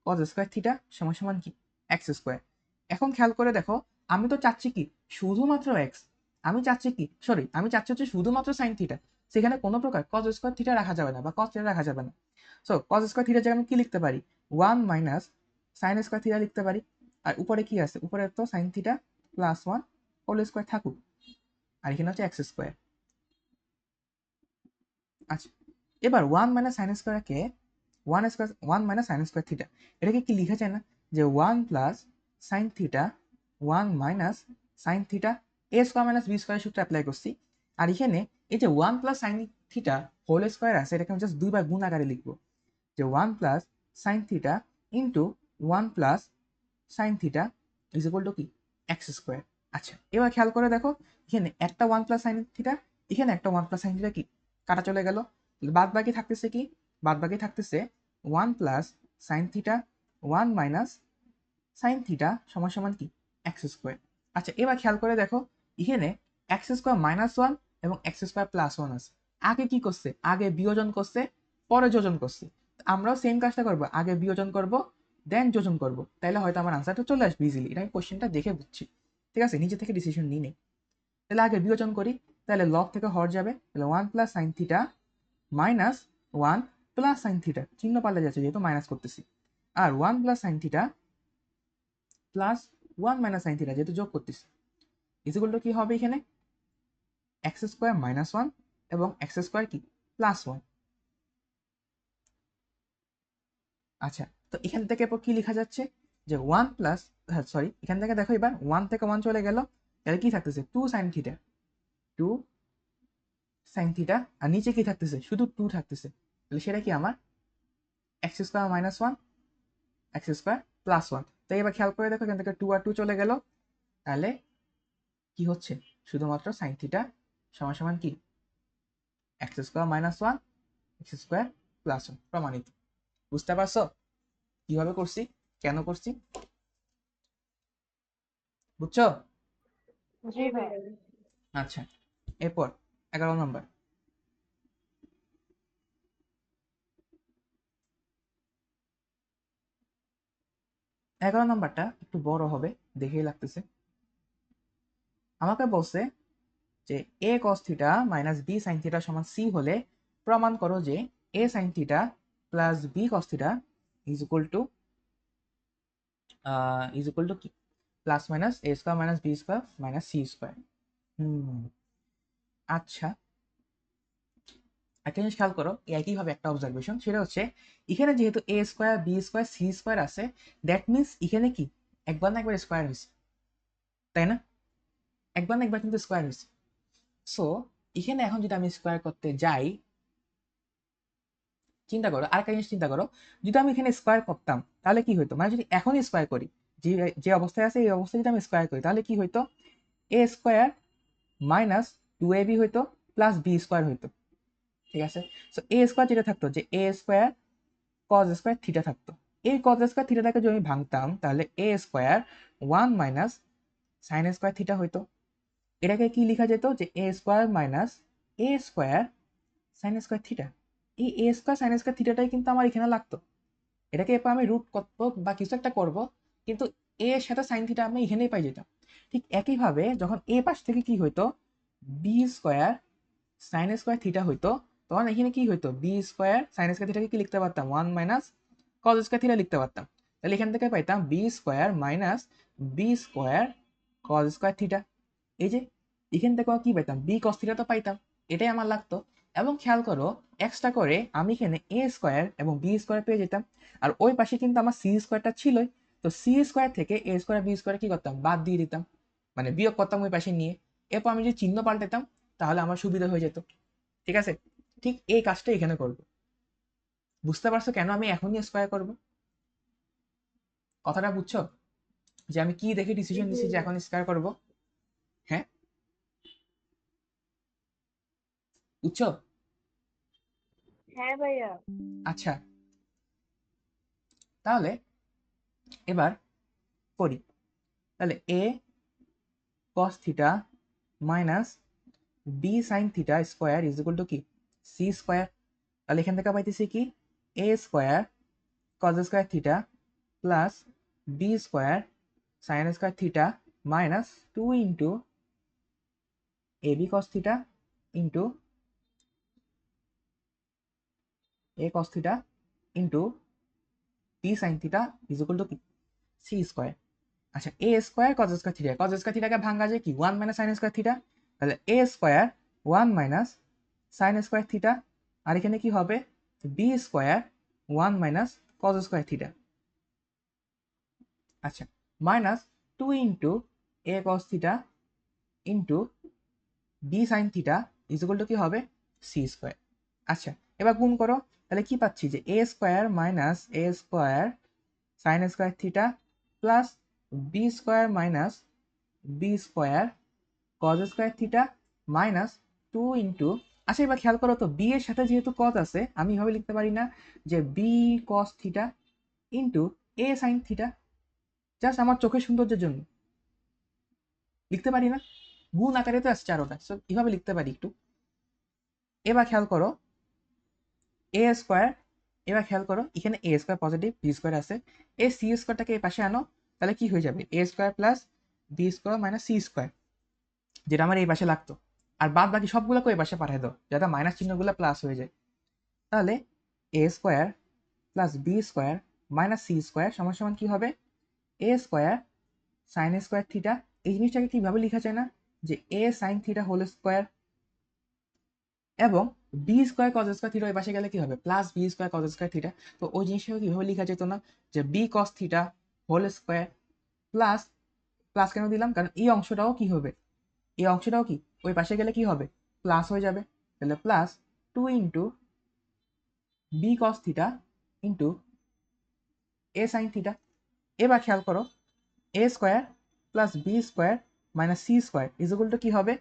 কজ স্কোয়ার থিটা সমান সমান কি এক্স স্কোয়ার। এখন খেয়াল করে দেখো, আমি তো চাচ্ছি কি শুধুমাত্র এক্স, আমি চাচ্ছি কি, সরি, আমি চাচ্ছি হচ্ছে শুধুমাত্র সাইন থিটা, সেখানে কোনো প্রকার কজ স্কোয়ার থিটা রাখা যাবে না বা কজ থিটা রাখা যাবে না। সো কজ স্কোয়ার থিটা জায়গায় আমি কি লিখতে পারি, one minus sine square theta লিখতে পারি। আর উপরে কি আছে, উপরে তো sine theta plus one whole square থাকুক, আর এখানে হচ্ছে এক্স স্কোয়ার। আচ্ছা, এবার ওয়ান মাইনাস সাইন স্কোয়ারকে one square, one minus sine square theta, এটাকে কি লিখা যায় না যে one plus sine theta one minus sine theta, A square minus B square সূত্র অ্যাপ্লাই করছি। আর এখানে এই যে one plus sine theta whole square আছে, এটাকে আমি জাস্ট দুইবার গুণ আকারে লিখবো, যে one plus sine theta into one plus sine theta is equal to কি এক্স স্কোয়ার। আচ্ছা, এবার খেয়াল করে দেখো, এখানে একটা ওয়ান প্লাস সাইন থিটা, এখানে একটা ওয়ান প্লাস সাইন থিটা কি কাটা চলে গেল, বাদ বাকি থাকতেছে কি, বাদ বাকি থাকতেছে one plus sine theta one minus sine theta সমান সমান কি এক্স স্কোয়ার। আচ্ছা, এবার খেয়াল করে দেখো, এখানে এক্স স্কোয়ার মাইনাস ওয়ান এবং এক্স স্কোয়ার প্লাস ওয়ান আছে, আগে কি করছে, আগে বিয়োজন করছে পরে যোজন করছে। আমরাও সেম কাজটা করবো, আগে বিয়োজন করব দেন যোজন করব, তাহলে হয়তো আমার আনসারটা চলে আসবে ইজিলি। এটা আমি কোশ্চেনটা দেখে বুঝছি, ঠিক আছে, নিজে থেকে ডিসিশন নিই নেই। তাহলে আগে বিয়োজন করি, তাহলে লগ থেকে হর যাবে, তাহলে one plus sine theta minus one plus sine theta, চিহ্ন পাল্টে যাচ্ছে যেহেতু মাইনাস করতেছি, আর one plus sine theta plus one minus sine theta যেহেতু যোগ করতেছি, ইকুয়াল টু কি হবে এখানে এক্স স্কোয়ার মাইনাস ওয়ান এবং এক্স স্কোয়ার কি প্লাস ওয়ান। আচ্ছা, তো এখান থেকে এরপর কি লেখা যাচ্ছে, যে ওয়ান প্লাস, সরি, এখান থেকে দেখো এবার ওয়ান থেকে ওয়ান চলে গেল, তাহলে কি থাকতেছে two sine theta, two sine theta, আর নিচে কি থাকতেছে শুধু টু থাকতেছে, তাহলে সেটা কি আমার X square minus one x square plus one. তো এবার খেয়াল করে দেখো, এখান থেকে টু আর টু চলে গেল, তাহলে কি হচ্ছে শুধুমাত্র সাইন থিটা সমান সমান কি x square minus one x square plus one, প্রমাণিত। বুঝতে পারছো? কিভাবে করছি, কেন করছি, বুঝছো? জি ভাই। আচ্ছা, এরপর 11 নম্বর। 11 নম্বরটা একটু বড় হবে, দেখেই লাগতেছে। আমাকে বলছে যে A cos theta minus B sine theta সমান সি হলে প্রমাণ করো যে A sine theta plus B cos theta is equal to কি, plus minus A square minus B square minus C square. আচ্ছা, একটা জিনিস খেয়াল করো, একইভাবে একটা অবজারভেশন, সেটা হচ্ছে এখানে যেহেতু A square B square C square আছে, দ্যাট মিনস এখানে কি একবার না একবার স্কোয়ার হয়েছে, তাই না? একবার না একবার কিন্তু স্কোয়ার হয়েছে। সো এখানে এখন যদি আমি স্কোয়ার করতে যাই, চিন্তা করো, আরেকটা জিনিস চিন্তা করো, যদি আমি এখানে স্কোয়ার করতাম তাহলে কি হইতো, মানে যদি এখনই স্কোয়ার করি, যে যে অবস্থায় আছে এই অবস্থায় যদি আমি স্কোয়ার করি তাহলে কি হইতো, এ স্কোয়ার মাইনাস 2ab হইতো প্লাস বি স্কোয়ার হইতো, ঠিক আছে? সো এ স্কোয়ার যেটা থাকতো, যে A square cos square theta থাকতো, এই কজ স্কোয়ার থিটাটাকে যদি আমি ভাঙতাম তাহলে A square 1 minus sine square theta হইতো। এটাকে কি লেখা যেত, যে A square minus A square sine square theta. এই এ স্কোয়ার সাইন স্কোয়ার থিটাটাই কিন্তু আমার এখানে লাগতো। এটাকে এরপর আমি রুট করবো বা কিছু একটা করব, কিন্তু এ এর সাথে সাইন থিটা আমি এখানেই পাই যেতাম। ঠিক একইভাবে যখন এ পাশ থেকে কি হইতো, b square sine square theta হইতো, তখন এখানে কি হইতো, বি স্কোয়ার সাইন স্কোয়ার থিটাকে কি লিখতে পারতাম, 1 মাইনাস কজ স্কোয়ার থিটা লিখতে পারতাম। তাহলে এখান থেকে পাইতাম b square minus B square cos square theta. এই যে এখান থেকে কি পাইতাম, বি কস থিটা তো পাইতাম, এটাই আমার লাগতো। এবং খেয়াল করো, এক্সট্রা করে আমি এখানে এ স্কোয়ার এবং বি স্কোয়ার পেয়ে যেতাম, আর ওই পাশে কিন্তু আমার সি স্কোয়ারটা ছিলই। তো সি স্কোয়ার থেকে এ স্কোয়ার বি স্কোয়ার কি করতাম, বাদ দিয়ে দিতাম, মানে বিয়োগ করতাম ওই পাশে নিয়ে। এরপর আমি যদি চিহ্ন পাল্টাতাম তাহলে আমার সুবিধা হয়ে যেত, ঠিক আছে? ঠিক এই কাজটা এখানে করব। বুঝতে পারছো কেন আমি এখনই স্কোয়ার করব? কথাটা বুঝছো, যে আমি কি দেখে ডিসিশন নিছি যে এখন স্কোয়ার করব? হ্যাঁ, বুঝছো? হ্যাঁ ভাইয়া। আচ্ছা, তাহলে এবার করি। তাহলে A cos theta minus B sine theta square is equal to কি, সি স্কোয়ার। তাহলে এখান থেকে পাইতেছি কি, A square cos square theta plus B square sine square theta minus 2 into A B cos theta into A cos theta into B sine theta is equal to কি, C square. আচ্ছা, A square cos square থিটাকে ভাঙা যায় কি, 1 minus sine square theta. তাহলে A square 1 minus sine square theta, আর এখানে কি হবে, B square 1 minus cos square theta. আচ্ছা, minus 2 into A cos theta into B sine theta is equal to কি হবে, সি স্কোয়ার। আচ্ছা, এবার গুণ করো, তাহলে কি পাচ্ছি, যে A square minus A square sine square theta plus B square minus B square cos square theta minus 2 into, আচ্ছা এবার খেয়াল করো তো, বি এর সাথে যেহেতু কজ আছে আমি এভাবে লিখতে পারি না যে B cos theta into A sine theta, just আমার চোখের সৌন্দর্যের জন্য লিখতে পারি না, গুণ আকারে তো আসছে চারোটা, সো এভাবে লিখতে পারি একটু। এবার খেয়াল করো এ স্কোয়ার, এবার খেয়াল করো এখানে এ স্কোয়ার পজিটিভ বি স্কোয়ার আছে, এই সি স্কোয়ারটাকে এই পাশে আনো, তাহলে কি হয়ে যাবে, A square plus B square minus C square, যেটা আমার এই পাশে লাগতো। আর বাদ বাকি সবগুলোকে এই পাশে পাঠিয়ে দাও যাতে মাইনাস চিহ্নগুলো প্লাস হয়ে যায়। তাহলে A square plus B square minus C square সমান সমান কি হবে, A square sine square theta. এই জিনিসটাকে কিভাবে লেখা যায় না, যে A sine theta whole square, এবং B square cos square theta ওই পাশে গেলে কি হবে, plus B square cos square theta. তো ওই জিনিসটাকে কিভাবে লেখা যেত না, যে B cos theta whole square plus, plus কেন দিলাম, কারণ এই অংশটাও কি হবে, এই অংশটাও কি ওই পাশে গেলে কি হবে, প্লাস হয়ে যাবে। তাহলে plus 2 into B cos theta into A sine theta. এবার খেয়াল করো A square plus B square minus C square is equal to কি হবে,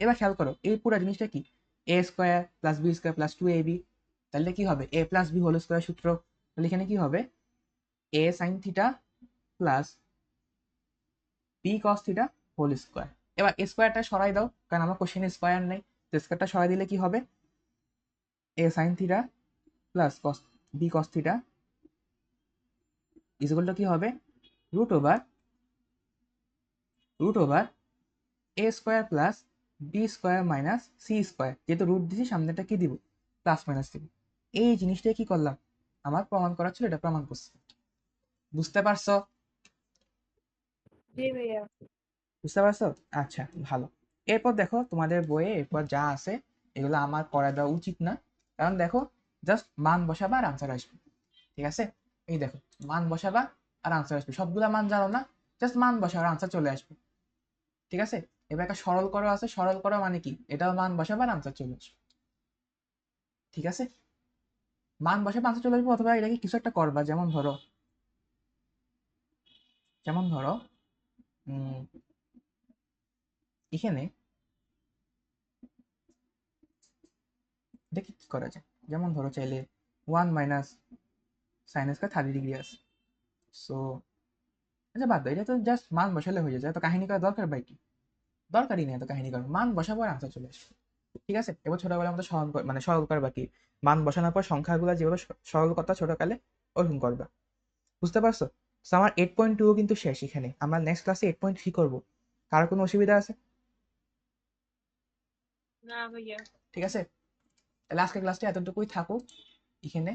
এবার খেয়াল করো এই পুরো জিনিসটা কি, A square plus B square plus 2ab, তাহলে কি হবে, A plus B whole square সূত্র। তাহলে এখানে কি হবে, A sine theta plus B cos theta whole square. এবার স্কোয়ারটা সরাই দাও, কারণ আমার কোশ্চেনে স্কোয়ার নেই। তো স্কোয়ারটা সরাই দিলে কি হবে? A sine theta plus cos B cos theta ইজগুলো কি হবে? রুট ওভার এ square plus B square minus C square. যেহেতু রুট দিছি সামনেটা কি দিব? প্লাস মাইনাস দিব। এই জিনিসটাই কি করলাম? আমার প্রমাণ করা ছিল, এটা প্রমাণ করছি। বুঝতে পারছো? জি ভাইয়া। বুঝতে পারছো? আচ্ছা, ভালো। এরপর দেখো তোমাদের বইয়ে এরপর যা আছে এগুলো আমার করা দেওয়া উচিত না, কারণ দেখো জাস্ট মান বসাবা আর আনসার আসবে। ঠিক আছে? এই দেখো, মান বসাবা আর আনসার আসবে। সবগুলা মান জানো না, জাস্ট মান বসাও আর আনসার চলে আসবে। ঠিক আছে? এবার একটা সরল করো আছে, সরল করো মানে কি? এটাও মান বসাবা আর আনসার চলে আসবে। ঠিক আছে? মান বসাবা আনসার চলে আসবে, অথবা এটাকে কিছু একটা করবা। যেমন ধরো এখানে এটা কি করা যায়? যেমন ধরো চাইলে 1 মাইনাস সাইন স্কয়ার 30 ডিগ্রি আছে। সো আচ্ছা বাদ দাও, এটা তো জাস্ট মান বসালে হয়ে যায়। তো কাহিনী করা দরকার ভাই কি? দরকারই নেই এত কাহিনী করার। মান বসাবো আর আনসার চলে আসবে। ঠিক আছে? এবার ছোটবেলায় আমাদের সরল করা বাকি। মান বসানোর পর সংখ্যাগুলো যেভাবে সরল করতে ছোটকালে ওরকম করবা। বুঝতে পারছো? তো আমার 8.2 কিন্তু শেষ এখানে। আমরা নেক্সট ক্লাসে 8.3 করবো। কারো কোনো অসুবিধা আছে? না ভাইয়া। ঠিক আছে, তাহলে আজকের ক্লাসটা এতটুকুই থাকুক এখানে।